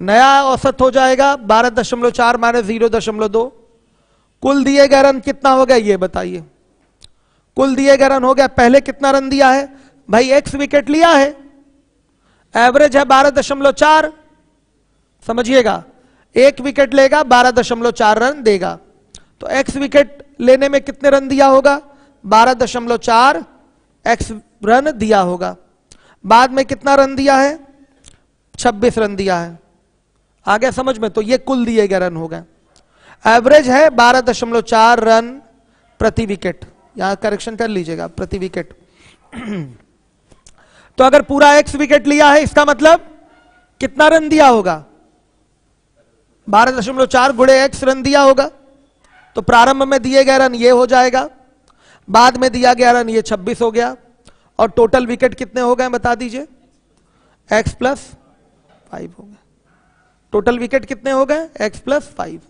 A: नया औसत हो जाएगा 12.4 माइनस 0.2। कुल दिए गए रन कितना हो गया ये बताइए। कुल दिए गए रन हो गया, पहले कितना रन दिया है भाई, x विकेट लिया है, एवरेज है 12.4, समझिएगा, एक विकेट लेगा 12.4 रन देगा, तो x विकेट लेने में कितने रन दिया होगा, 12.4 x रन दिया होगा। बाद में कितना रन दिया है, 26 रन दिया है। आ गया समझ में, तो ये कुल दिए गए रन हो गए। एवरेज है 12.4 रन प्रति विकेट, यहां करेक्शन कर लीजिएगा, प्रति विकेट। तो अगर पूरा x विकेट लिया है, इसका मतलब कितना रन दिया होगा, 12.4 गुणे x रन दिया होगा। तो प्रारंभ में दिए गए रन ये हो जाएगा, बाद में दिया गया रन ये 26 हो गया, और टोटल विकेट कितने हो गए बता दीजिए, x प्लस 5 हो गए। टोटल विकेट कितने हो गए, x प्लस 5।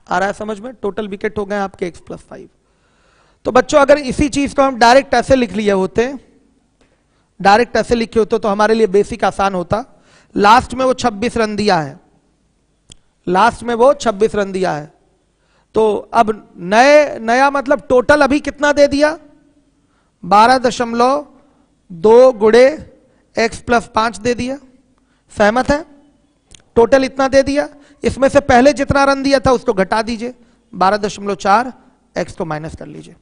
A: आ रहा है समझ में, टोटल विकेट हो गए आपके x प्लस 5। तो बच्चों अगर इसी चीज को हम डायरेक्ट ऐसे लिख लिए होते, डायरेक्ट ऐसे लिखे होते तो हमारे लिए बेसिक आसान होता। लास्ट में वो 26 रन दिया है, लास्ट में वो 26 रन दिया है, तो अब नया मतलब टोटल अभी कितना दे दिया, 12.2 गुणे x प्लस 5 दे दिया। सहमत है, टोटल इतना दे दिया, इसमें से पहले जितना रन दिया था उसको घटा दीजिए, 12.4 x को माइनस कर लीजिए।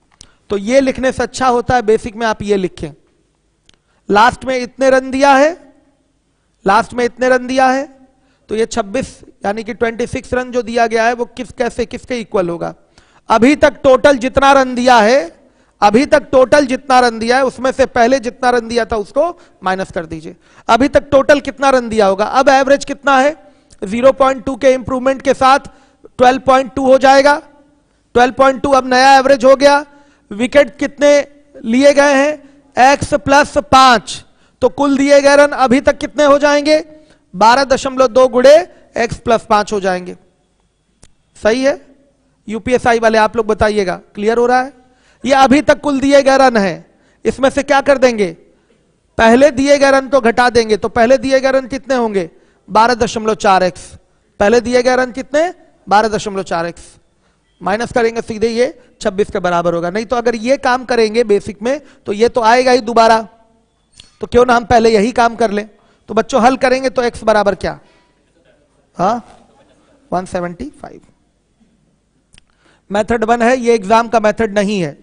A: तो ये लिखने से अच्छा होता है बेसिक में आप ये लिखें, लास्ट में इतने रन दिया है, लास्ट में इतने रन दिया है, तो ये 26 यानी कि 26 रन जो दिया गया है वो किसके इक्वल होगा। अभी तक टोटल जितना रन दिया है, अभी तक टोटल जितना रन दिया है उसमें से पहले जितना रन दिया था उसको माइनस कर दीजिए। अभी तक टोटल कितना रन दिया होगा, अब एवरेज कितना है, 0.2 के इंप्रूवमेंट के साथ 12.2 हो जाएगा। 12.2 अब नया एवरेज हो गया। विकेट कितने लिए गए हैं, x प्लस 5, तो कुल दिए गए रन अभी तक कितने हो जाएंगे, 12.2 गुणे x प्लस 5 हो जाएंगे। सही है, यूपीएसआई वाले आप लोग बताइएगा, क्लियर हो रहा है। ये अभी तक कुल दिए गए रन है, इसमें से क्या कर देंगे, पहले दिए गए रन को घटा देंगे, तो पहले दिए गए रन कितने होंगे, 12.4x। पहले दिए गए रन कितने, 12.4x, माइनस करेंगे सीधे, ये 26 के बराबर होगा। नहीं तो अगर ये काम करेंगे बेसिक में तो ये तो आएगा ही दोबारा, तो क्यों ना हम पहले यही काम कर लें। तो बच्चों हल करेंगे तो x बराबर क्या, हाँ 175। मेथड 1 है, ये एग्जाम का मेथड नहीं है,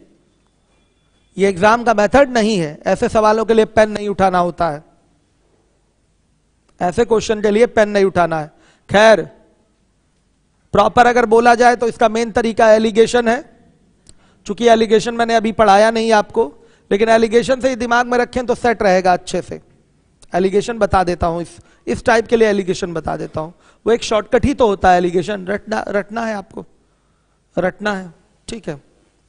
A: ये एग्जाम का मेथड नहीं है। ऐसे सवालों के लिए पेन नहीं उठाना होता है, ऐसे क्वेश्चन के लिए पेन नहीं उठाना है। खैर प्रॉपर अगर बोला जाए तो इसका मेन तरीका एलिगेशन है। चूंकि एलिगेशन मैंने अभी पढ़ाया नहीं आपको, लेकिन एलिगेशन से ही दिमाग में रखें तो सेट रहेगा अच्छे से। एलिगेशन बता देता हूं, इस टाइप के लिए एलिगेशन बता देता हूं। वो एक शॉर्टकट ही तो होता है एलिगेशन, रटना है आपको, रटना है, ठीक है,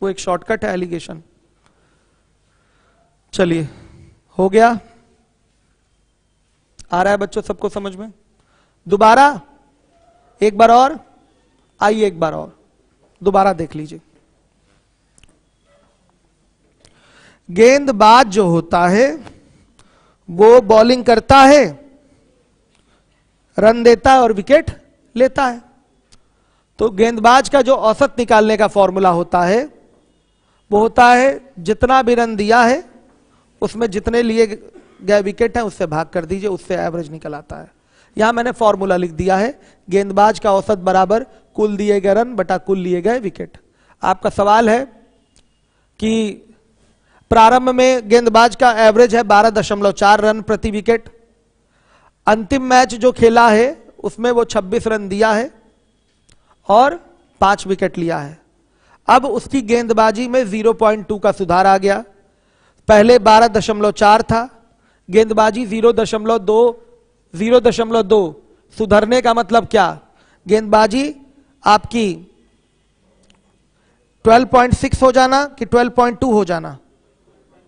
A: वो एक शॉर्टकट है एलिगेशन। चलिए हो गया, आ रहा है बच्चों सबको समझ में। दोबारा एक बार और, आइए एक बार और दोबारा देख लीजिए। गेंदबाज जो होता है वो बॉलिंग करता है, रन देता है और विकेट लेता है। तो गेंदबाज का जो औसत निकालने का फॉर्मूला होता है वो होता है जितना भी रन दिया है उसमें जितने लिए गए विकेट हैं उससे भाग कर दीजिए, उससे एवरेज निकल आता है। यहां मैंने फॉर्मूला लिख दिया है, गेंदबाज का औसत बराबर कुल दिए गए रन बटा कुल लिए गए विकेट। आपका सवाल है कि प्रारंभ में गेंदबाज का एवरेज है 12.4 रन प्रति विकेट, अंतिम मैच जो खेला है उसमें वो 26 रन दिया है और 5 विकेट लिया है। अब उसकी गेंदबाजी में 0.2 का सुधार आ गया, पहले 12.4 था, गेंदबाजी 0.2 सुधरने का मतलब क्या, गेंदबाजी आपकी 12.6 हो जाना कि 12.2 हो जाना?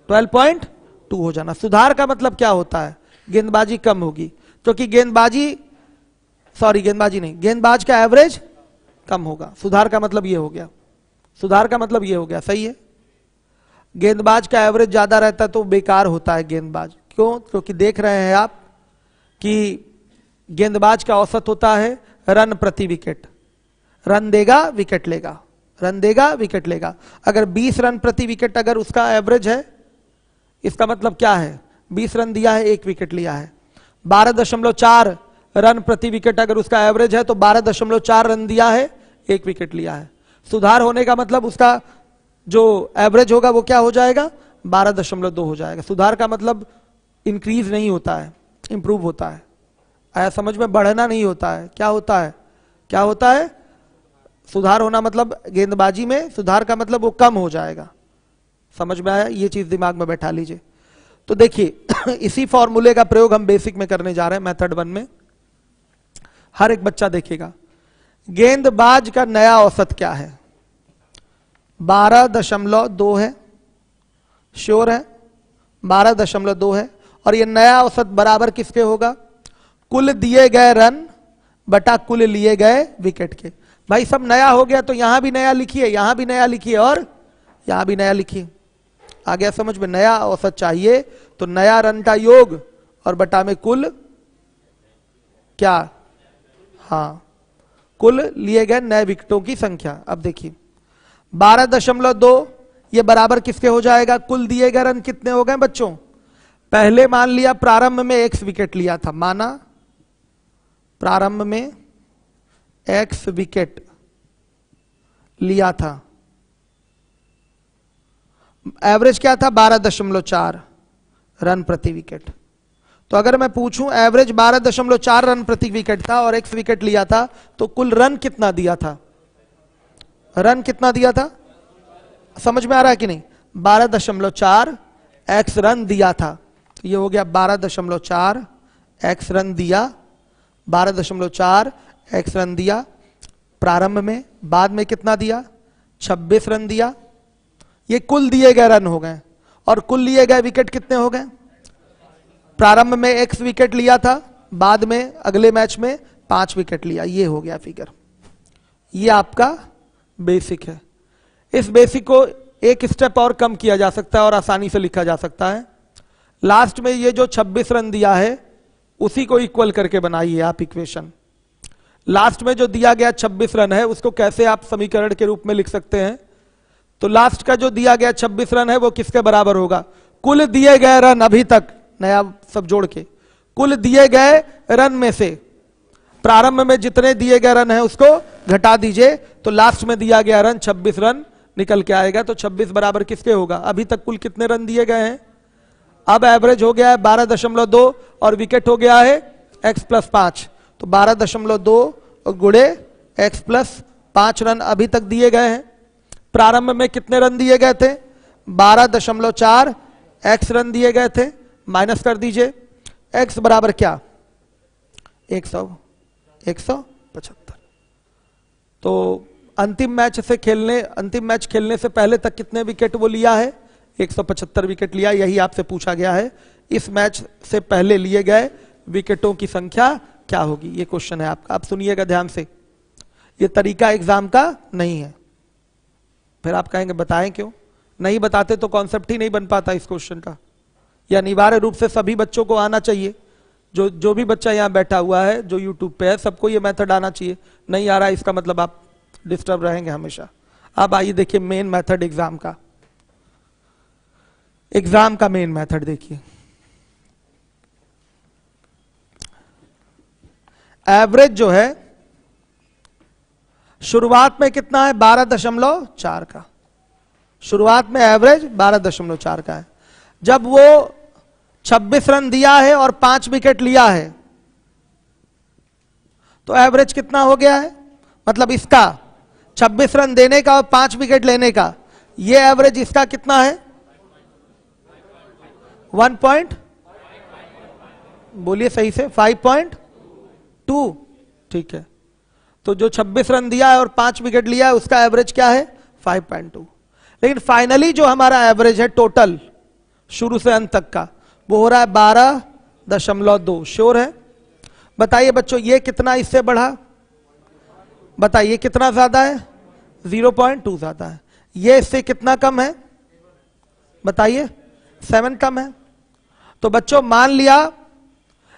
A: 12.2 हो जाना। सुधार का मतलब क्या होता है? गेंदबाजी कम होगी, क्योंकि गेंदबाजी नहीं, गेंदबाज का एवरेज कम होगा। सुधार का मतलब ये हो गया, सुधार का मतलब ये हो गया, सही है। गेंदबाज का एवरेज ज्यादा रहता है तो बेकार होता है गेंदबाज। क्यों? क्योंकि देख रहे हैं आप कि गेंदबाज का औसत होता है रन प्रति विकेट। रन देगा विकेट लेगा, रन देगा विकेट लेगा। अगर 20 रन प्रति विकेट अगर उसका एवरेज है, इसका मतलब क्या है? 20 रन दिया है, 1 विकेट लिया है। 12.4 रन प्रति विकेट अगर उसका एवरेज है तो 12.4 रन दिया है, 1 विकेट लिया है। सुधार होने का मतलब उसका जो एवरेज होगा वो क्या हो जाएगा? 12.2 हो जाएगा। सुधार का मतलब इंक्रीज नहीं होता है, इंप्रूव होता है। आया समझ में? बढ़ना नहीं होता है। क्या होता है? क्या होता है? सुधार होना मतलब गेंदबाजी में सुधार का मतलब वो कम हो जाएगा। समझ में आया? ये चीज दिमाग में बैठा लीजिए। तो देखिए इसी फॉर्मूले का प्रयोग हम बेसिक में करने जा रहे हैं, मेथड 1 में। हर एक बच्चा देखेगा। गेंदबाज का नया औसत क्या है? 12.2 है, श्योर है? 12.2 है। और ये नया औसत बराबर किसके होगा? कुल दिए गए रन बटा कुल लिए गए विकेट के। भाई सब नया हो गया तो यहां भी नया लिखिए, यहां भी नया लिखिए और यहां भी नया लिखिए। आ गया समझ में? नया औसत चाहिए तो नया रन का योग और बटा में कुल क्या? हाँ, कुल लिए गए नए विकेटों की संख्या। अब देखिए 12.2 ये बराबर किसके हो जाएगा? कुल दिए गए रन कितने हो गए बच्चों? पहले मान लिया प्रारंभ में x विकेट लिया था, माना प्रारंभ में x विकेट लिया था। एवरेज क्या था? 12.4 रन प्रति विकेट। तो अगर मैं पूछूं एवरेज 12.4 रन प्रति विकेट था और x विकेट लिया था तो कुल रन कितना दिया था? रन कितना दिया था? समझ में आ रहा है कि नहीं? 12.4 x रन दिया था, तो ये हो गया 12.4 x रन दिया, 12.4 x रन दिया प्रारंभ में। बाद में कितना दिया? 26 रन दिया। ये कुल दिए गए रन हो गए। और कुल लिए गए विकेट कितने हो गए? प्रारंभ में x विकेट लिया था, बाद में अगले मैच में 5 विकेट लिया। ये हो गया फिगर। ये आपका बेसिक है। इस बेसिक को एक स्टेप और कम किया जा सकता है और आसानी से लिखा जा सकता है। लास्ट में ये जो 26 रन दिया है उसी को इक्वल करके बनाइए आप इक्वेशन। लास्ट में जो दिया गया 26 रन है उसको कैसे आप समीकरण के रूप में लिख सकते हैं? तो लास्ट का जो दिया गया 26 रन है वो किसके बराबर होगा? कुल दिए गए रन, अभी तक नया सब जोड़ के, कुल दिए गए रन में से प्रारंभ में जितने दिए गए रन है उसको घटा दीजिए, तो लास्ट में दिया गया रन 26 रन निकल के आएगा। तो 26 बराबर किसके होगा? अभी तक कुल कितने रन दिए गए हैं? अब एवरेज हो गया है 12.2 और विकेट हो गया है x प्लस 5, तो 12.2 गुणे x प्लस 5 रन अभी तक दिए गए हैं। प्रारंभ में कितने रन दिए गए थे? 12.4 x रन दिए गए थे, माइनस कर दीजिए। x बराबर क्या? 175। तो अंतिम मैच खेलने से पहले तक कितने विकेट वो लिया है? 175 विकेट लिया। यही आपसे पूछा गया है, इस मैच से पहले लिए गए विकेटों की संख्या क्या होगी? ये क्वेश्चन है आपका। आप सुनिएगा ध्यान से, ये तरीका एग्जाम का नहीं है। फिर आप कहेंगे बताएं क्यों? नहीं बताते तो कॉन्सेप्ट ही नहीं बन पाता इस क्वेश्चन का। यह अनिवार्य रूप से सभी बच्चों को आना चाहिए। जो भी बच्चा यहाँ बैठा हुआ है, जो यूट्यूब पे है, सबको ये मेथड आना चाहिए। नहीं आ रहा है इसका मतलब आप डिस्टर्ब रहेंगे हमेशा। अब आइए देखिए मेन मेथड एग्जाम का मेन मेथड देखिए। एवरेज जो है शुरुआत में कितना है? 12.4 का। शुरुआत में एवरेज 12.4 का है। जब वो 26 रन दिया है और 5 विकेट लिया है तो एवरेज कितना हो गया है? मतलब इसका 26 रन देने का और 5 विकेट लेने का, ये एवरेज इसका कितना है? 1 बोलिए सही से, 5.2। ठीक है, तो जो 26 रन दिया है और 5 विकेट लिया है उसका एवरेज क्या है? 5.2। लेकिन फाइनली जो हमारा एवरेज है टोटल शुरू से अंत तक का वो हो रहा है 12.2। श्योर है? बताइए बच्चों ये कितना इससे बढ़ा? बताइए कितना ज्यादा है? 0.2 ज्यादा है। ये इससे कितना कम है? बताइए 7 कम है। तो बच्चों मान लिया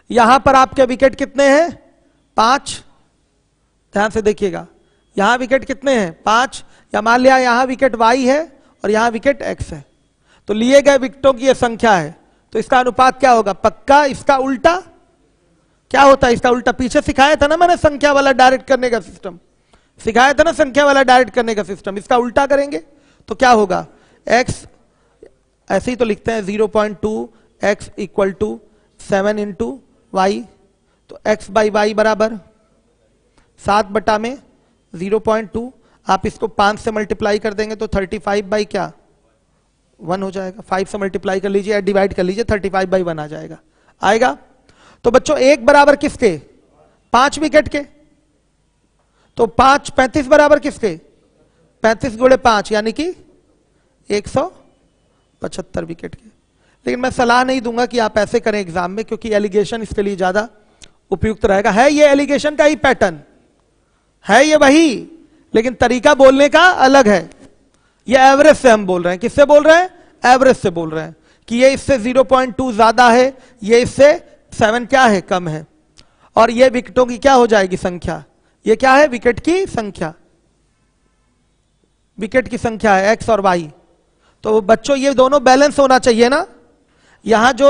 A: यहां पर आपके विकेट कितने हैं? 5। ध्यान से देखिएगा, यहां विकेट कितने हैं? 5। या मान लिया यहां विकेट y है और यहां विकेट x है, तो लिए गए विकेटों की यह संख्या है, तो इसका अनुपात क्या होगा? पक्का इसका उल्टा। क्या होता है इसका उल्टा? पीछे सिखाया था ना मैंने संख्या वाला डायरेक्ट करने का सिस्टम, सिखाया था ना संख्या वाला डायरेक्ट करने का सिस्टम। इसका उल्टा करेंगे तो क्या होगा? x ऐसे ही तो लिखते हैं 0.2 x equal to 7 into y, तो x बाई वाई बराबर 7 बटा में 0.2। आप इसको 5 से मल्टीप्लाई कर देंगे तो 35 बाई क्या 1 हो जाएगा। 5 से मल्टीप्लाई कर लीजिए या डिवाइड कर लीजिए, 35 बाई 1 आ जाएगा। आएगा? तो बच्चों 1 बराबर किसके? 5 विकेट के। तो 5 35 बराबर किसके? 35 गुणे 5 यानी कि 175 विकेट के। लेकिन मैं सलाह नहीं दूंगा कि आप ऐसे करें एग्जाम में, क्योंकि एलिगेशन इसके लिए ज्यादा उपयुक्त रहेगा। है ये एलिगेशन का ही पैटर्न है, ये वही, लेकिन तरीका बोलने का अलग है। ये एवरेज से हम बोल रहे हैं। किससे बोल रहे हैं? एवरेज से बोल रहे हैं कि ये इससे 0.2 ज्यादा है, ये इससे 7 क्या है? कम है। और ये विकेटों की क्या हो जाएगी? संख्या। ये क्या है? विकेट की संख्या। विकेट की संख्या है x और y। तो बच्चों ये दोनों बैलेंस होना चाहिए ना। यहां जो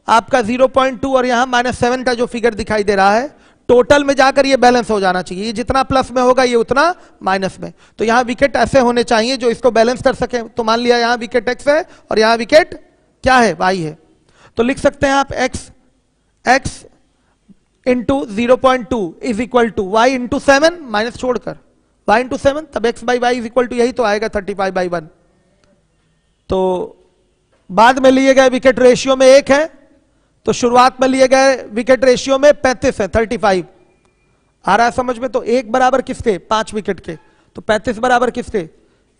A: आपका 0.2 और यहां -7 का जो फिगर दिखाई दे रहा है, टोटल में जाकर ये बैलेंस हो जाना चाहिए। ये जितना प्लस में होगा ये उतना माइनस में। तो यहां विकेट ऐसे होने चाहिए जो इसको बैलेंस कर सके। तो मान लिया यहां विकेट x है और यहां विकेट क्या है? y है। तो लिख सकते हैं आप x into 0.2 is equal to y into 7 minus छोड़कर y इंटू 7, तब x by y is equal to यही तो आएगा 35 बाई 1। तो बाद में लिए गए विकेट रेशियो में 1 है, तो शुरुआत में लिए गए विकेट रेशियो में 35 है। 35 आ रहा है समझ में? तो 1 बराबर किसके? 5 विकेट के। तो 35 बराबर किसके?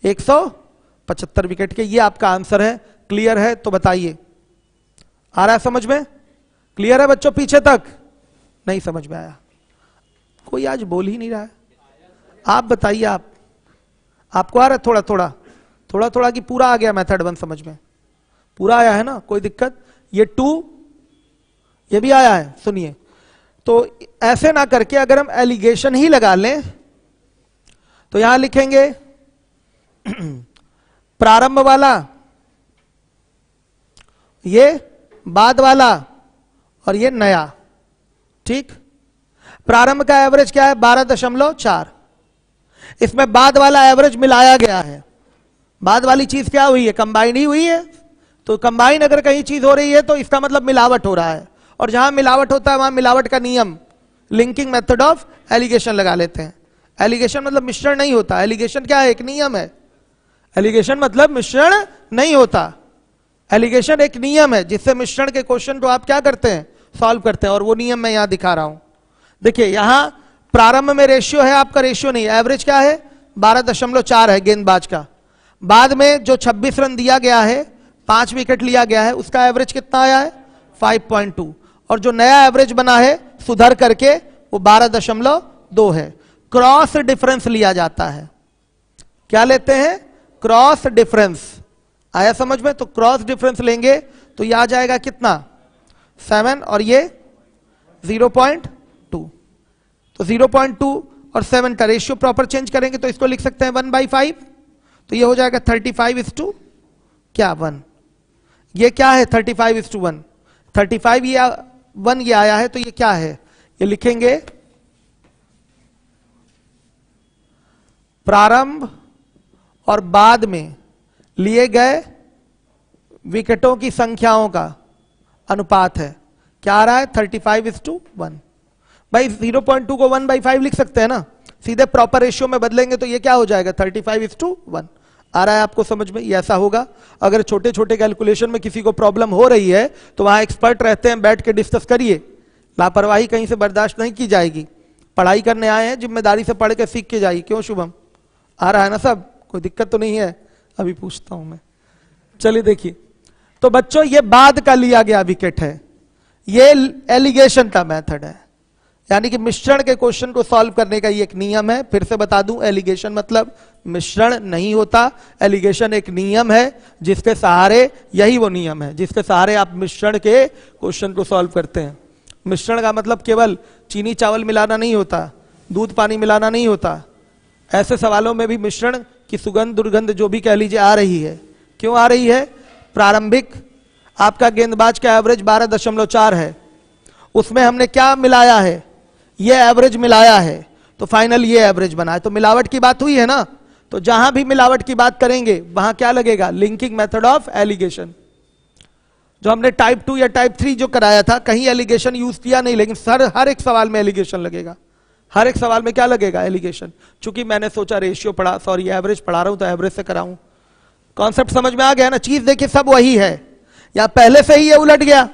A: 175 विकेट के। ये आपका आंसर है। क्लियर है? तो बताइए आ रहा है समझ में? क्लियर है बच्चों? पीछे तक नहीं समझ में आया? कोई आज बोल ही नहीं रहा है। आप बताइए, आपको आ रहा है थोड़ा थोड़ा थोड़ा थोड़ा कि पूरा आ गया मेथड 1 समझ में? पूरा आया है ना? कोई दिक्कत? ये 2 ये भी आया है? सुनिए, तो ऐसे ना करके अगर हम एलिगेशन ही लगा लें तो यहां लिखेंगे प्रारंभ वाला, ये बाद वाला और ये नया। ठीक? प्रारंभ का एवरेज क्या है? 12.4। इसमें बाद वाला एवरेज मिलाया गया है। बाद वाली चीज क्या हुई है? कंबाइन ही हुई है। तो कंबाइन अगर कहीं चीज हो रही है तो इसका मतलब मिलावट हो रहा है, और जहां मिलावट होता है वहां मिलावट का नियम, लिंकिंग मेथड ऑफ एलिगेशन लगा लेते हैं। एलिगेशन मतलब मिश्रण नहीं होता। एलिगेशन क्या है? एक नियम है। एलिगेशन मतलब मिश्रण नहीं होता। एलिगेशन एक नियम है जिससे मिश्रण के क्वेश्चन को आप क्या करते हैं? सॉल्व करते हैं। और वो नियम मैं यहां दिखा रहा हूं। देखिए यहां प्रारंभ में रेशियो है आपका, रेशियो नहीं, एवरेज क्या है? 12.4 है गेंदबाज का। बाद में जो 26 रन दिया गया है, 5 विकेट लिया गया है, उसका एवरेज कितना आया है? 5.2। और जो नया एवरेज बना है सुधर करके वो 12.2 है। क्रॉस डिफरेंस लिया जाता है। क्या लेते हैं? Cross difference. आया समझ में? तो क्रॉस डिफरेंस लेंगे तो ये आ जाएगा कितना? 7 और ये 0.2। तो 0.2 और 7 का रेशियो प्रॉपर चेंज करेंगे तो इसको लिख सकते हैं 1/5। तो ये हो जाएगा 35:1। क्या 1? ये क्या है? 35:1। 35 ये 1 ये आया है, तो ये क्या है? ये लिखेंगे प्रारंभ और बाद में लिए गए विकेटों की संख्याओं का अनुपात है। क्या आ रहा है? 35:1। भाई 0.2 को 1/5 लिख सकते हैं ना, सीधे प्रॉपर रेशियो में बदलेंगे तो ये क्या हो जाएगा? 35:1। आ रहा है आपको समझ में? ये ऐसा होगा। अगर छोटे छोटे कैलकुलेशन में किसी को प्रॉब्लम हो रही है तो वहां एक्सपर्ट रहते हैं, बैठ के डिस्कस करिए। लापरवाही कहीं से बर्दाश्त नहीं की जाएगी। पढ़ाई करने आए हैं, जिम्मेदारी से पढ़ के सीख के जाइए। क्यों शुभम? आ रहा है ना सब? कोई दिक्कत तो नहीं है? अभी पूछता हूं मैं। चलिए देखिए, तो बच्चों ये बाद का लिया गया विकेट है, ये एलिगेशन का मेथड है, यानी कि मिश्रण के क्वेश्चन को सॉल्व करने का ये एक नियम है। फिर से बता दूं, एलिगेशन मतलब मिश्रण नहीं होता, एलिगेशन एक नियम है जिसके सहारे, यही वो नियम है जिसके सहारे आप मिश्रण के क्वेश्चन को सॉल्व करते हैं। मिश्रण का मतलब केवल चीनी चावल मिलाना नहीं होता, दूध पानी मिलाना नहीं होता। ऐसे सवालों में भी मिश्रण की सुगंध दुर्गंध जो भी कह लीजिए आ रही है। क्यों आ रही है? प्रारंभिक आपका गेंदबाज का एवरेज 12.4 है, उसमें हमने क्या मिलाया है? ये एवरेज मिलाया है, तो फाइनल ये एवरेज बना है। तो मिलावट की बात हुई है ना, तो जहां भी मिलावट की बात करेंगे वहां क्या लगेगा? Linking method of alligation. जो हमने टाइप 2 या टाइप 3 जो कराया था, कहीं एलिगेशन यूज किया नहीं, लेकिन सर हर एक सवाल में एलिगेशन लगेगा। हर एक सवाल में क्या लगेगा? एलिगेशन। चूंकि मैंने सोचा रेशियो पढ़ा, सॉरी एवरेज पढ़ा रहा हूं तो एवरेज से कराऊं। कॉन्सेप्ट समझ में आ गया ना? चीज देखिए सब वही है, या पहले से ही ये उलट गया।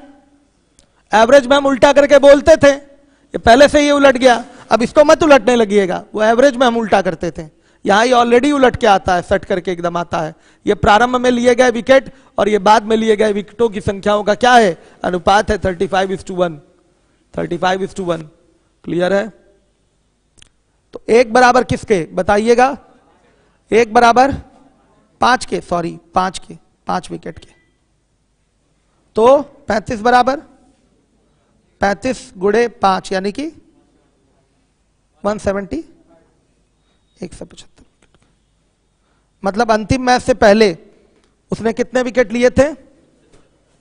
A: एवरेज में हम उल्टा करके बोलते थे, ये पहले से ही उलट गया। अब इसको मत उलटने लगिएगा, वो एवरेज में हम उल्टा करते थे, यहां ये ऑलरेडी उलट के आता है, सेट करके एकदम आता है। ये प्रारंभ में लिए गए विकेट और ये बाद में लिए गए विकेटों की संख्याओं का क्या है? अनुपात है 35:1। 35:1 क्लियर है? तो एक बराबर किसके बताइएगा? एक बराबर 5 के, सॉरी 5 के, 5 विकेट के। तो 35 बराबर 35 गुणे 5 यानी कि 170, 175। मतलब अंतिम मैच से पहले उसने कितने विकेट लिए थे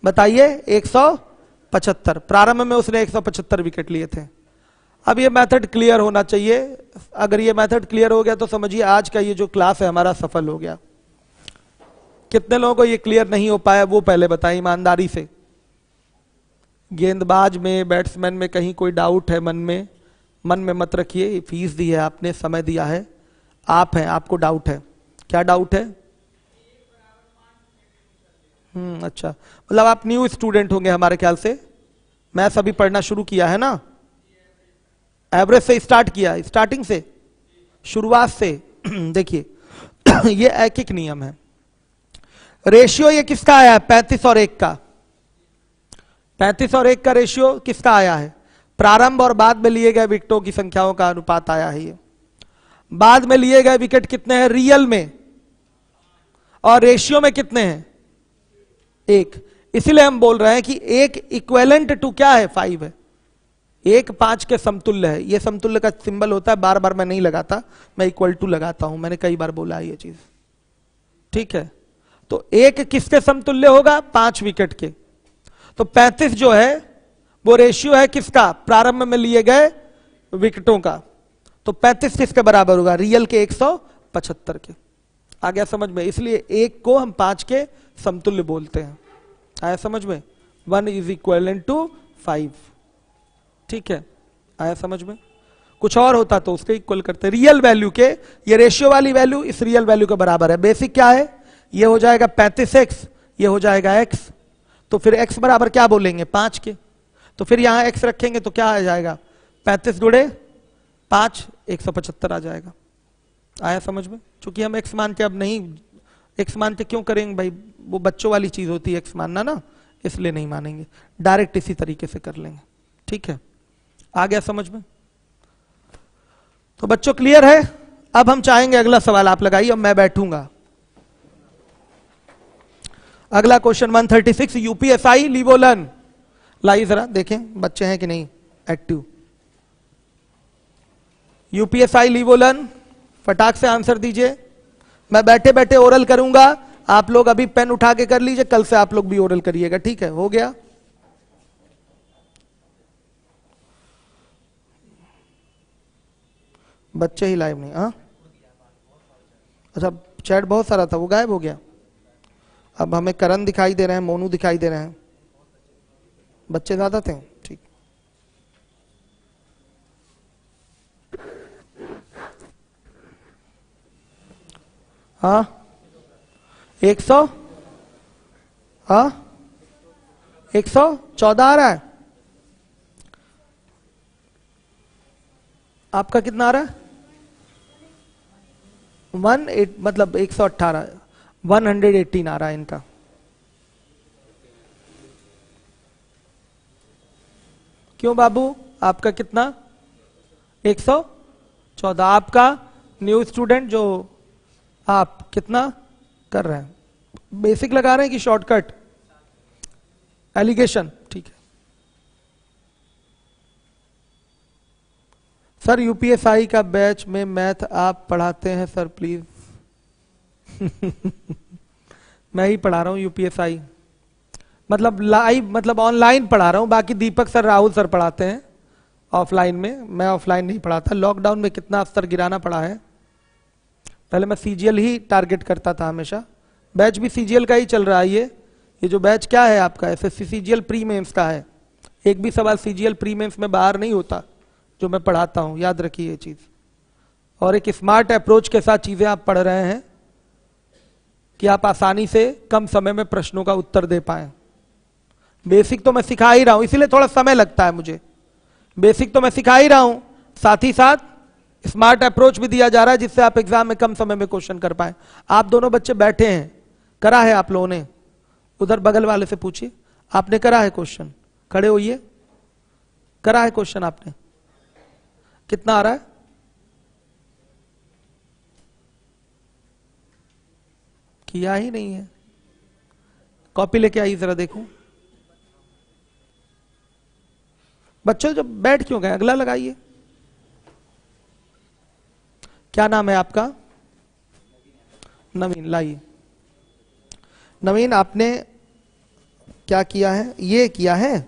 A: बताइए? 175। प्रारंभ में उसने 175 विकेट लिए थे। अब ये मेथड क्लियर होना चाहिए। अगर ये मेथड क्लियर हो गया तो समझिए आज का ये जो क्लास है हमारा सफल हो गया। कितने लोगों को ये क्लियर नहीं हो पाया वो पहले बताएं ईमानदारी से। गेंदबाज में, बैट्समैन में कहीं कोई डाउट है मन में? मन में मत रखिए, फीस दी है आपने, समय दिया है, आप हैं, आपको डाउट है। क्या डाउट है? अच्छा, मतलब आप न्यू स्टूडेंट होंगे हमारे ख्याल से। मैथ्स अभी पढ़ना शुरू किया है ना? एवरेज से स्टार्ट किया, स्टार्टिंग से, शुरुआत से। देखिए ये एक नियम है। रेशियो ये किसका आया है? 35 और 1 का। 35 और 1 का रेशियो किसका आया है? प्रारंभ और बाद में लिए गए विकेटों की संख्याओं का अनुपात आया है ये। बाद में लिए गए विकेट कितने हैं रियल में, और रेशियो में कितने हैं? 1। इसीलिए हम बोल रहे हैं कि 1 इक्विवेलेंट टू क्या है? 5 है। 1 5 के समतुल्य है। ये समतुल्य का सिंबल होता है, बार बार मैं नहीं लगाता, मैं इक्वल टू लगाता हूं, मैंने कई बार बोला है ये चीज, ठीक है? तो 1 किसके समतुल्य होगा? 5 विकेट के। तो 35 जो है वो रेशियो है किसका? प्रारंभ में लिए गए विकेटों का। तो 35 किसके बराबर होगा? रियल के 175 के। आ गया समझ में? इसलिए 1 को हम 5 के समतुल्य बोलते हैं। आया समझ में? 1 इज इक्विवेलेंट टू 5, ठीक है? आया समझ में? कुछ और होता तो उसके इक्वल करते। रियल वैल्यू के, ये रेशियो वाली वैल्यू इस रियल वैल्यू के बराबर है। बेसिक क्या है? ये हो जाएगा 35x, ये हो जाएगा x। तो फिर x बराबर क्या बोलेंगे? 5 के। तो फिर यहां x रखेंगे तो क्या आ जाएगा? 35 गुणे 5, 175 आ जाएगा। आया समझ में? चूंकि हम x मान के अब नहीं, x मान के क्यों करेंगे भाई? वो बच्चों वाली चीज होती है x मानना ना, इसलिए नहीं मानेंगे, डायरेक्ट इसी तरीके से कर लेंगे, ठीक है? आ गया समझ में? तो बच्चों क्लियर है? अब हम चाहेंगे अगला सवाल आप लगाइए, अब मैं बैठूंगा। अगला क्वेश्चन 136 यूपीएसआई लीवोलन। लाइए जरा देखें बच्चे हैं कि नहीं एक्टिव। यूपीएसआई लीवोलन, फटाक से आंसर दीजिए। मैं बैठे बैठे ओरल करूंगा, आप लोग अभी पेन उठा के कर लीजिए, कल से आप लोग भी ओरल करिएगा, ठीक है? हो गया? बच्चे ही लाइव नहीं? हाँ अच्छा, चैट बहुत सारा था, वो गायब हो गया। अब हमें करण दिखाई दे रहे हैं, मोनू दिखाई दे रहे हैं, बच्चे ज्यादा थे, ठीक। हाँ 100, हाँ 114 आ रहा है। आपका कितना आ रहा है? मतलब 118, 118 आ रहा है इनका। क्यों बाबू, आपका कितना? 114। आपका न्यू स्टूडेंट जो आप कितना कर रहे हैं? बेसिक लगा रहे हैं कि शॉर्टकट? एलिगेशन, ठीक है। सर यूपीएसआई का बैच में मैथ आप पढ़ाते हैं सर प्लीज? मैं ही पढ़ा रहा हूं यूपीएसआई, मतलब लाइव, मतलब ऑनलाइन पढ़ा रहा हूं। बाकी दीपक सर, राहुल सर पढ़ाते हैं ऑफलाइन में, मैं ऑफलाइन नहीं पढ़ाता। लॉकडाउन में कितना स्तर गिराना पड़ा है। पहले मैं सीजीएल ही टारगेट करता था हमेशा, बैच भी सीजीएल का ही चल रहा है। ये जो बैच क्या है आपका, एसएससी सीजीएल प्री मेंस का है। एक भी सवाल सीजीएल प्री मेंस में बाहर नहीं होता जो मैं पढ़ाता हूं, याद रखिए ये चीज। और एक स्मार्ट अप्रोच के साथ चीजें आप पढ़ रहे हैं कि आप आसानी से कम समय में प्रश्नों का उत्तर दे पाएं। बेसिक तो मैं सिखा ही रहा हूं, इसीलिए थोड़ा समय लगता है मुझे। बेसिक तो मैं सिखा ही रहा हूं, साथ ही साथ स्मार्ट अप्रोच भी दिया जा रहा है जिससे आप एग्जाम में कम समय में क्वेश्चन कर पाए। आप दोनों बच्चे बैठे हैं, करा है आप लोगों ने? उधर बगल वाले से पूछिए, आपने करा है क्वेश्चन? खड़े होइए, करा है क्वेश्चन आपने? कितना आ रहा है? किया ही नहीं है। कॉपी लेके आइए जरा देखूं। बच्चों जब बैठ क्यों गए, अगला लगाइए। क्या नाम है आपका? नवीन, लाइए। नवीन, आपने क्या किया है? ये किया है।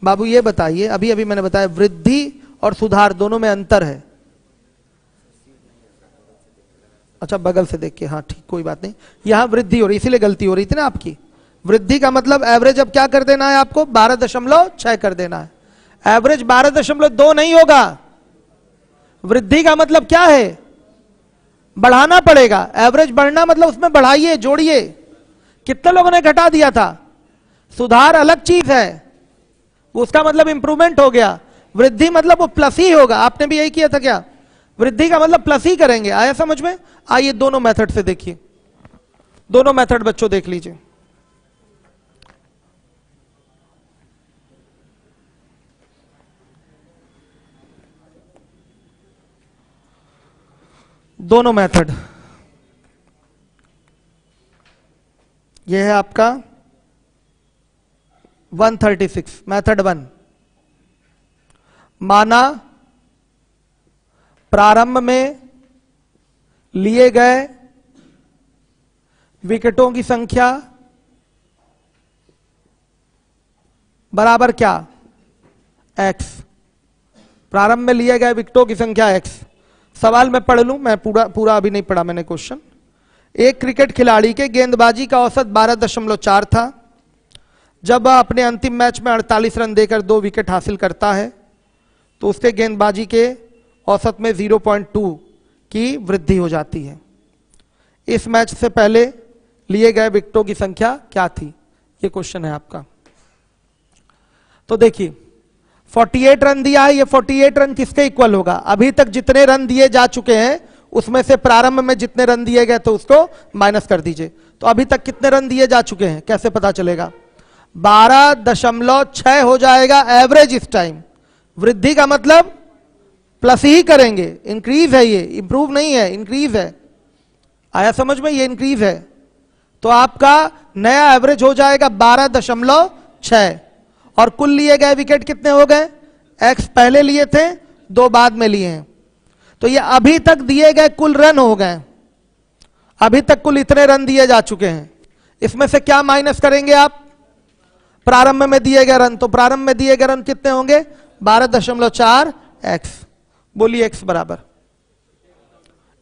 A: बाबू ये बताइए, अभी अभी मैंने बताया वृद्धि और सुधार दोनों में अंतर है। अच्छा, बगल से देख के, हाँ ठीक, कोई बात नहीं। यहां वृद्धि हो रही, इसीलिए गलती हो रही थी ना आपकी। वृद्धि का मतलब एवरेज अब क्या कर देना है आपको? 12.6 कर देना है। एवरेज 12.2 नहीं होगा। वृद्धि का मतलब क्या है? बढ़ाना पड़ेगा। एवरेज बढ़ना मतलब उसमें बढ़ाइए, जोड़िए। कितने लोगों ने घटा दिया था? सुधार अलग चीज है, उसका मतलब इंप्रूवमेंट हो गया। वृद्धि मतलब वो प्लस ही होगा। आपने भी यही किया था क्या? वृद्धि का मतलब प्लस ही करेंगे। आया समझ में? आइए दोनों मेथड से देखिए, दोनों मेथड बच्चों देख लीजिए। दोनों मेथड, यह है आपका 136 मेथड 1। माना प्रारंभ में लिए गए विकेटों की संख्या बराबर क्या? x। प्रारंभ में लिए गए विकेटों की संख्या x। सवाल मैं पढ़ लूं, मैं पूरा अभी नहीं पढ़ा मैंने क्वेश्चन। एक क्रिकेट खिलाड़ी के गेंदबाजी का औसत 12.4 था। जब वह अपने अंतिम मैच में 48 रन देकर 2 विकेट हासिल करता है तो उसके गेंदबाजी के औसत में 0.2 की वृद्धि हो जाती है। इस मैच से पहले लिए गए विकेटों की संख्या क्या थी? ये क्वेश्चन है आपका। तो देखिए 48 रन दिया है, ये 48 रन किसके इक्वल होगा? अभी तक जितने रन दिए जा चुके हैं उसमें से प्रारंभ में जितने रन दिए गए तो उसको माइनस कर दीजिए। तो अभी तक कितने रन दिए जा चुके हैं कैसे पता चलेगा? 12.6 हो जाएगा एवरेज इस टाइम। वृद्धि का मतलब प्लस ही करेंगे, इंक्रीज है, ये इंप्रूव नहीं है, इंक्रीज है। आया समझ में? ये इंक्रीज है। तो आपका नया एवरेज हो जाएगा 12.6 और कुल लिए गए विकेट कितने हो गए? x पहले लिए थे, 2 बाद में लिए हैं। तो ये अभी तक दिए गए कुल रन हो गए। अभी तक कुल इतने रन दिए जा चुके हैं। इसमें से क्या माइनस करेंगे आप? प्रारंभ में दिए गए रन। तो प्रारंभ में दिए गए रन कितने होंगे? 12.4 x। बोलिए x बराबर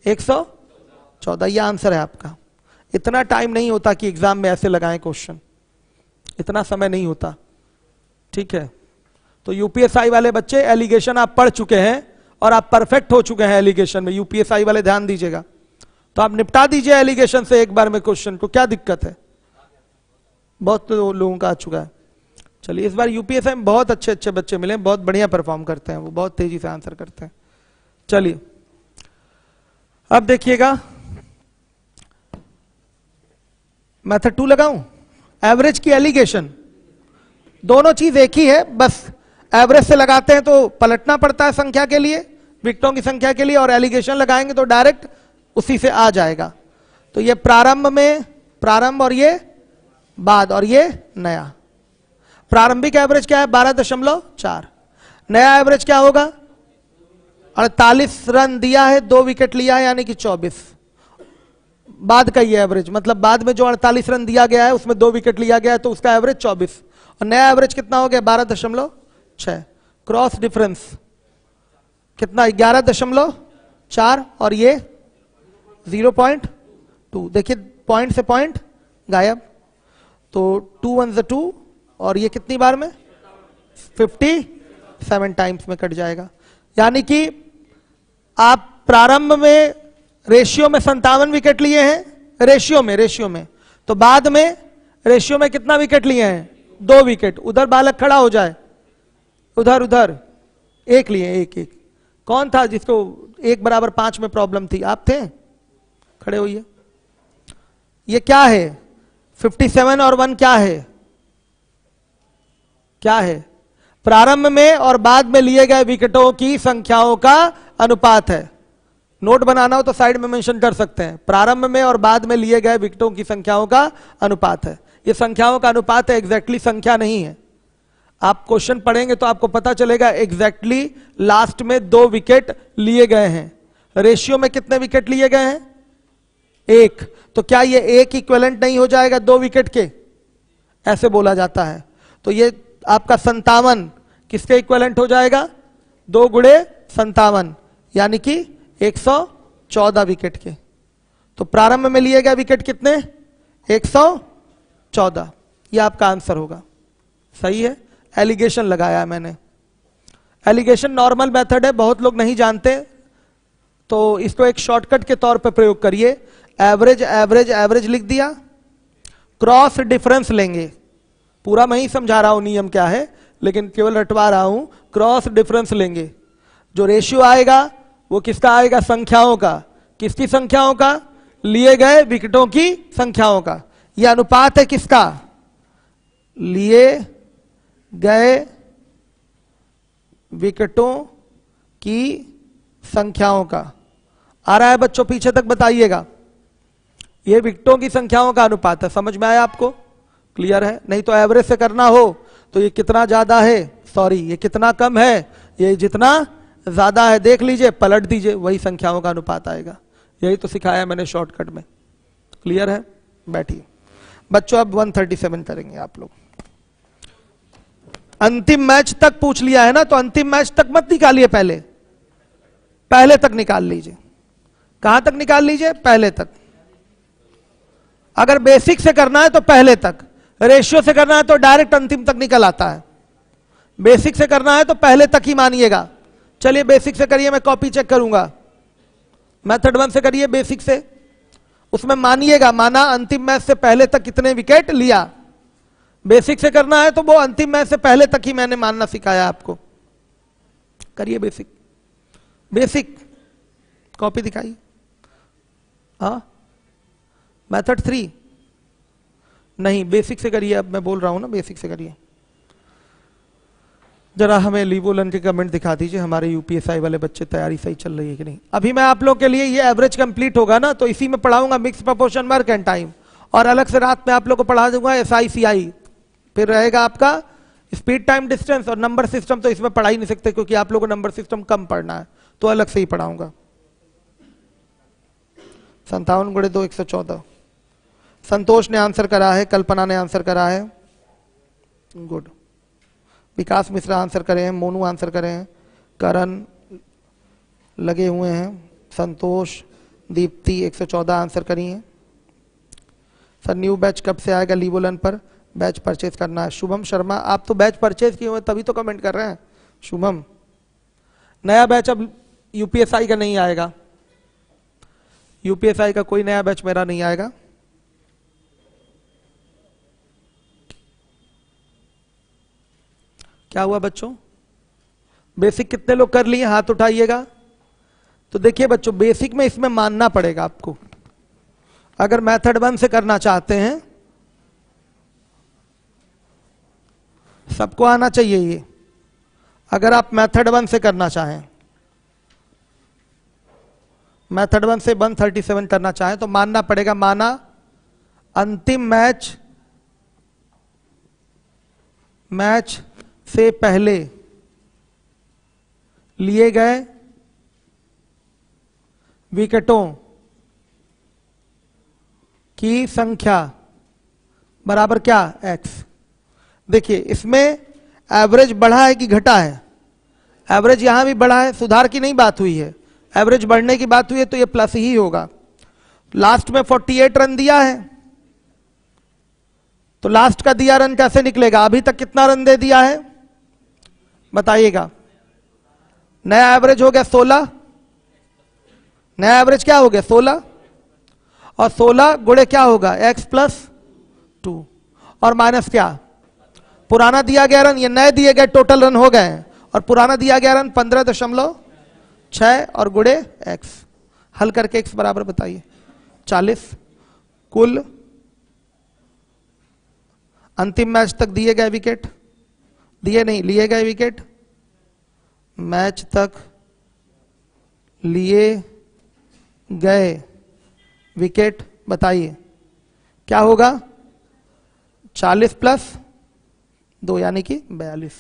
A: 114। ये आंसर है आपका। इतना टाइम नहीं होता कि एग्जाम में ऐसे लगाएं क्वेश्चन, इतना समय नहीं होता, ठीक है। तो यूपीएसआई वाले बच्चे एलिगेशन आप पढ़ चुके हैं और आप परफेक्ट हो चुके हैं एलिगेशन में। यूपीएसआई वाले ध्यान दीजिएगा, तो आप निपटा दीजिए एलिगेशन से एक बार में क्वेश्चन को, क्या दिक्कत है? बहुत लोगों का आ चुका है। चलिए, इस बार यूपीएसआई में बहुत अच्छे अच्छे बच्चे मिले, बहुत बढ़िया परफॉर्म करते हैं, वो बहुत तेजी से आंसर करते हैं। चलिए अब देखिएगा मेथड 2 लगाऊं? एवरेज की एलिगेशन, दोनों चीज एक ही है, बस एवरेज से लगाते हैं तो पलटना पड़ता है संख्या के लिए, विकेटों की संख्या के लिए, और एलिगेशन लगाएंगे तो डायरेक्ट उसी से आ जाएगा। तो ये प्रारंभ में, प्रारंभ और ये बाद और ये नया। प्रारंभिक एवरेज क्या है? 12.4। नया एवरेज क्या होगा? 48 रन दिया है, 2 विकेट लिया है, यानी कि 24। बाद का ये एवरेज, मतलब बाद में जो 48 रन दिया गया है उसमें 2 विकेट लिया गया है, तो उसका एवरेज 24, और नया एवरेज कितना हो गया? 12.6। क्रॉस डिफरेंस कितना? 11.4, और ये 0.2। देखिए पॉइंट से पॉइंट गायब, तो 2 1 2, और ये कितनी बार में? 57 टाइम्स में कट जाएगा। यानी कि आप प्रारंभ में रेशियो में 57 विकेट लिए हैं, रेशियो में, तो बाद में रेशियो में कितना विकेट लिए हैं? 2 विकेट। उधर बालक खड़ा हो जाए, उधर एक लिए, एक। कौन था जिसको 1 = 5 में प्रॉब्लम थी? आप थे? खड़े होइए। ये क्या है? 57 और 1 क्या है? क्या है? प्रारंभ में और बाद में लिए गए विकेटों की संख्याओं का अनुपात है। नोट बनाना हो तो साइड में मेंशन कर सकते हैं। प्रारंभ में और बाद में लिए गए विकेटों की संख्याओं का अनुपात है। ये संख्याओं का अनुपात है, एग्जैक्टली संख्या नहीं है। आप क्वेश्चन पढ़ेंगे तो आपको पता चलेगा एग्जैक्टली लास्ट में 2 विकेट लिए गए हैं। रेशियो में कितने विकेट लिए गए हैं? 1। तो क्या ये 1 इक्विवेलेंट नहीं हो जाएगा 2 विकेट के? ऐसे बोला जाता है। तो ये आपका 57 किसके इक्विवेलेंट हो जाएगा? 2 × 57, यानी कि 114 विकेट के। तो प्रारंभ में लिए गए विकेट कितने? 114। ये आपका आंसर होगा। सही है। एलिगेशन लगाया है मैंने। एलिगेशन नॉर्मल मेथड है, बहुत लोग नहीं जानते, तो इसको एक शॉर्टकट के तौर पर प्रयोग करिए। एवरेज एवरेज एवरेज लिख दिया, क्रॉस डिफरेंस लेंगे। पूरा मैं ही समझा रहा हूं नियम क्या है, लेकिन केवल रटवा रहा हूं। क्रॉस डिफरेंस लेंगे, जो रेशियो आएगा वो किसका आएगा? संख्याओं का। किसकी संख्याओं का? लिए गए विकेटों की संख्याओं का। यह अनुपात है किसका? लिए गए विकेटों की संख्याओं का। आ रहा है बच्चों? पीछे तक बताइएगा। ये विकेटों की संख्याओं का अनुपात है। समझ में आया आपको? क्लियर है? नहीं तो एवरेज से करना हो तो ये कितना ज्यादा है, सॉरी ये कितना कम है, ये जितना ज्यादा है देख लीजिए, पलट दीजिए, वही संख्याओं का अनुपात आएगा। यही तो सिखाया मैंने शॉर्टकट में। क्लियर है? बैठिए बच्चों, अब 137 करेंगे आप लोग। अंतिम मैच तक पूछ लिया है ना, तो अंतिम मैच तक मत निकालिए, पहले तक निकाल लीजिए। कहां तक निकाल लीजिए? पहले तक। अगर बेसिक से करना है तो पहले तक, रेशियो से करना है तो डायरेक्ट अंतिम तक निकल आता है। बेसिक से करना है तो पहले तक ही मानिएगा। चलिए बेसिक से करिए, मैं कॉपी चेक करूंगा। मेथड 1 से करिए बेसिक से, उसमें मानिएगा, माना अंतिम मैच से पहले तक कितने विकेट लिया। बेसिक से करना है तो वो अंतिम मैच से पहले तक ही मैंने मानना सिखाया आपको। करिए बेसिक। बेसिक कॉपी दिखाइए। हाँ, मेथड 3 नहीं, बेसिक से करिए। अब मैं बोल रहा हूं ना, बेसिक से करिए। जरा हमें लीवोलन के कमेंट दिखा दीजिए, हमारे यूपीएसआई वाले बच्चे तैयारी सही चल रही है कि नहीं। अभी मैं आप लोग के लिए ये एवरेज कंप्लीट होगा ना, तो इसी में पढ़ाऊंगा mix proportion work and time, और अलग से रात में आप लोग को पढ़ा दूंगा SICI। फिर रहेगा आपका स्पीड टाइम डिस्टेंस और नंबर सिस्टम। तो इसमें पढ़ा ही नहीं सकते क्योंकि आप लोग को नंबर सिस्टम कम पढ़ना है, तो अलग से ही पढ़ाऊंगा। 57 × 2 114। संतोष ने आंसर करा है, कल्पना ने आंसर करा है, गुड। विकास मिश्रा आंसर करे हैं, मोनू आंसर करे हैं, करण लगे हुए हैं, संतोष, दीप्ति 114 आंसर करी हैं। सर न्यू बैच कब से आएगा लीवोलन पर? बैच परचेज करना है। शुभम शर्मा, आप तो बैच परचेज किए हुए तभी तो कमेंट कर रहे हैं। शुभम, नया बैच अब यूपीएसआई का नहीं आएगा। यूपीएसआई का कोई नया बैच मेरा नहीं आएगा। क्या हुआ बच्चों? बेसिक कितने लोग कर लिए? हाथ उठाइएगा। तो देखिए बच्चों, बेसिक में इसमें मानना पड़ेगा आपको। अगर मेथड 1 से करना चाहते हैं सबको आना चाहिए ये, अगर आप मेथड 1 से करना चाहें, मेथड 1 से 137 करना चाहें तो मानना पड़ेगा, माना अंतिम मैच से पहले लिए गए विकेटों की संख्या बराबर क्या, x। देखिए इसमें एवरेज बढ़ा है कि घटा है, एवरेज यहां भी बढ़ा है, सुधार की नहीं बात हुई है, एवरेज बढ़ने की बात हुई है तो ये प्लस ही होगा। लास्ट में 48 रन दिया है, तो लास्ट का दिया रन कैसे निकलेगा, अभी तक कितना रन दे दिया है बताइएगा। नया एवरेज हो गया 16, नया एवरेज क्या हो गया 16, और 16 गुणे क्या होगा x+2 और माइनस क्या, पुराना दिया गया रन, ये नए दिए गए टोटल रन हो गए, और पुराना दिया गया रन 15.6 और गुणे x। हल करके x बराबर बताइए 40, कुल अंतिम मैच तक दिए गए विकेट, दिए नहीं लिए गए विकेट, मैच तक लिए गए विकेट बताइए क्या होगा, 40 + 2 यानी कि 42।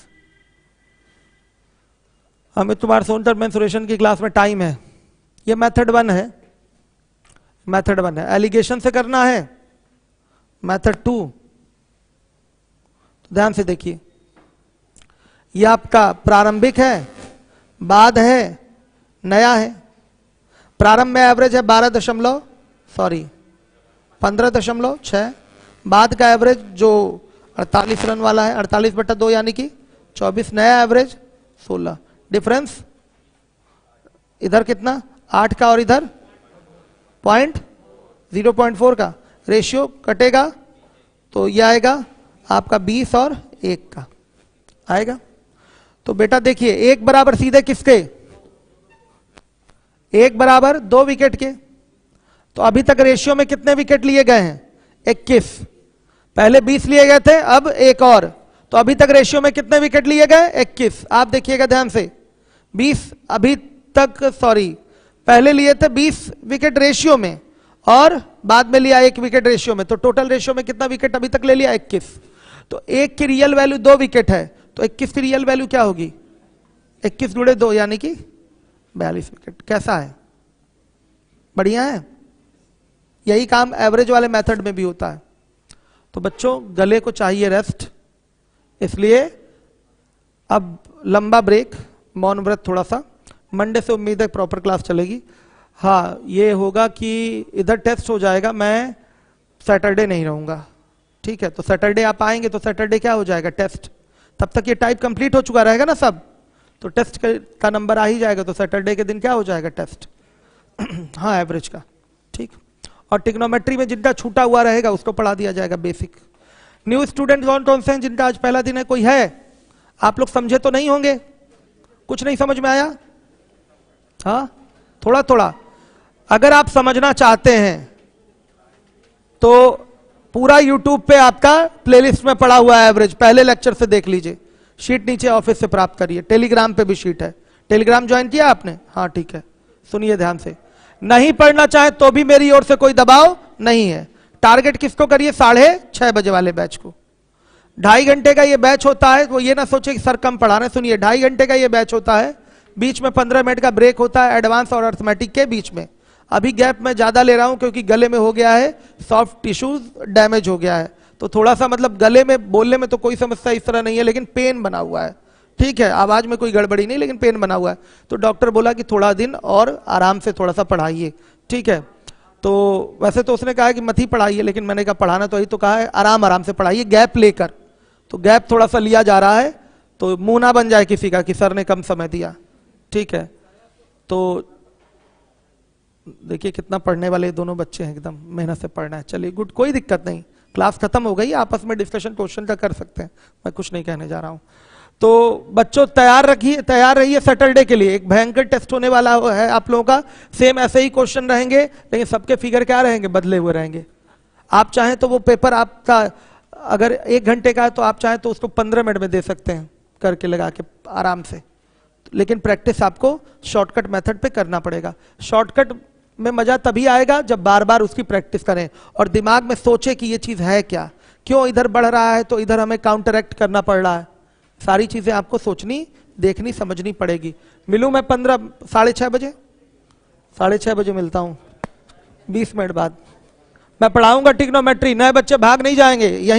A: अमित कुमार सोनकर मेंसुरेशन की क्लास में टाइम है, ये मेथड 1 है, मेथड 1 है। एलिगेशन से करना है मेथड 2, तो ध्यान से देखिए, ये आपका प्रारंभिक है, बाद है, नया है। प्रारंभ में एवरेज है 15.6, बाद का एवरेज जो 48 रन वाला है 48/2 यानी कि 24, नया एवरेज 16, डिफरेंस इधर कितना 8 का और इधर 0.4 का, रेशियो कटेगा तो ये आएगा आपका 20 और 1 का आएगा। तो बेटा देखिए 1 बराबर सीधे किसके, 1 बराबर 2 विकेट के, तो अभी तक रेशियो में कितने विकेट लिए गए हैं 21, पहले 20 लिए गए थे, अब 1 और, तो अभी तक रेशियो में कितने विकेट लिए गए 21। आप देखिएगा ध्यान से, 20 अभी तक, सॉरी पहले लिए थे 20 विकेट रेशियो में और बाद में लिया 1 विकेट रेशियो में, तो टोटल रेशियो में कितना विकेट अभी तक ले लिया 21। तो 1 की रियल वैल्यू 2 विकेट है, तो 21 की रियल वैल्यू क्या होगी 21 गुणे 2 यानी कि 42 विकेट। कैसा है, बढ़िया है। यही काम एवरेज वाले मेथड में भी होता है। तो बच्चों गले को चाहिए रेस्ट, इसलिए अब लंबा ब्रेक, मौन व्रत थोड़ा सा। मंडे से उम्मीद है प्रॉपर क्लास चलेगी। हाँ ये होगा कि इधर टेस्ट हो जाएगा, मैं सैटरडे नहीं रहूंगा, ठीक है। तो सैटरडे आप आएंगे तो सैटरडे क्या हो जाएगा टेस्ट, तब तक ये टाइप कंप्लीट हो चुका रहेगा ना सब, तो टेस्ट का नंबर आ ही जाएगा, तो सैटरडे के दिन क्या हो जाएगा टेस्ट हाँ एवरेज का, ठीक। और टिग्नोमेट्री में जिनका छूटा हुआ रहेगा उसको पढ़ा दिया जाएगा बेसिक। न्यू स्टूडेंट कौन से हैं जिनका आज पहला दिन है, कोई है? आप लोग समझे तो नहीं होंगे, कुछ नहीं समझ में आया? हाँ थोड़ा थोड़ा। अगर आप समझना चाहते हैं तो पूरा YouTube पे आपका प्लेलिस्ट में पड़ा हुआ है एवरेज, पहले लेक्चर से देख लीजिए, शीट नीचे ऑफिस से प्राप्त करिए, टेलीग्राम पे भी शीट है। टेलीग्राम ज्वाइन किया आपने? हाँ ठीक है, सुनिए ध्यान से। नहीं पढ़ना चाहे तो भी मेरी ओर से कोई दबाव नहीं है। टारगेट किसको करिए, 6:30 बजे वाले बैच को। 2.5 घंटे का ये बैच होता है, वो ये ना सोचे कि सर कम पढ़ा रहे, सुनिए 2.5 घंटे का ये बैच होता है, बीच में 15 मिनट का ब्रेक होता है एडवांस और अर्थमेटिक के बीच में। अभी गैप मैं ज्यादा ले रहा हूं क्योंकि गले में हो गया है सॉफ्ट टिश्यूज डैमेज हो गया है, तो थोड़ा सा मतलब गले में बोलने में तो कोई समस्या इस तरह नहीं है, लेकिन पेन बना हुआ है, ठीक है। आवाज में कोई गड़बड़ी नहीं, लेकिन पेन बना हुआ है, तो डॉक्टर बोला कि थोड़ा दिन और आराम से थोड़ा सा पढ़ाइए, ठीक है। तो वैसे तो उसने कहा कि मत ही पढ़ाइए, लेकिन मैंने कहा पढ़ाना तो यही तो कहा है, आराम से पढ़ाइए गैप लेकर। तो गैप थोड़ा सा लिया जा रहा है, तो मुंह ना बन जाए किसी का कि सर ने कम समय दिया, ठीक है। तो देखिए कितना पढ़ने वाले दोनों बच्चे हैं, एकदम मेहनत से पढ़ना है। चलिए गुड, कोई दिक्कत नहीं, क्लास खत्म हो गई, आपस में डिस्कशन क्वेश्चन का कर सकते हैं, मैं कुछ नहीं कहने जा रहा हूं। तो बच्चों तैयार रहिए सैटरडे के लिए, एक भयंकर टेस्ट होने वाला है आप लोगों का। सेम ऐसे ही क्वेश्चन रहेंगे, लेकिन सबके फिगर क्या रहेंगे, बदले हुए रहेंगे। आप चाहें तो वो पेपर आपका अगर 1 घंटे का है तो आप चाहें तो उसको 15 मिनट में दे सकते हैं करके लगा के आराम से। लेकिन प्रैक्टिस आपको शॉर्टकट मेथड पे करना पड़ेगा। शॉर्टकट में मजा तभी आएगा जब बार बार उसकी प्रैक्टिस करें और दिमाग में सोचे कि ये चीज है क्या, क्यों इधर बढ़ रहा है तो इधर हमें काउंटरएक्ट करना पड़ रहा है। सारी चीजें आपको सोचनी, देखनी, समझनी पड़ेगी। मिलूं मैं 6:30 बजे, 6:30 बजे मिलता हूं, 20 मिनट बाद। मैं पढ़ाऊंगा ट्रिग्नोमेट्री, नए बच्चे भाग नहीं जाएंगे। यही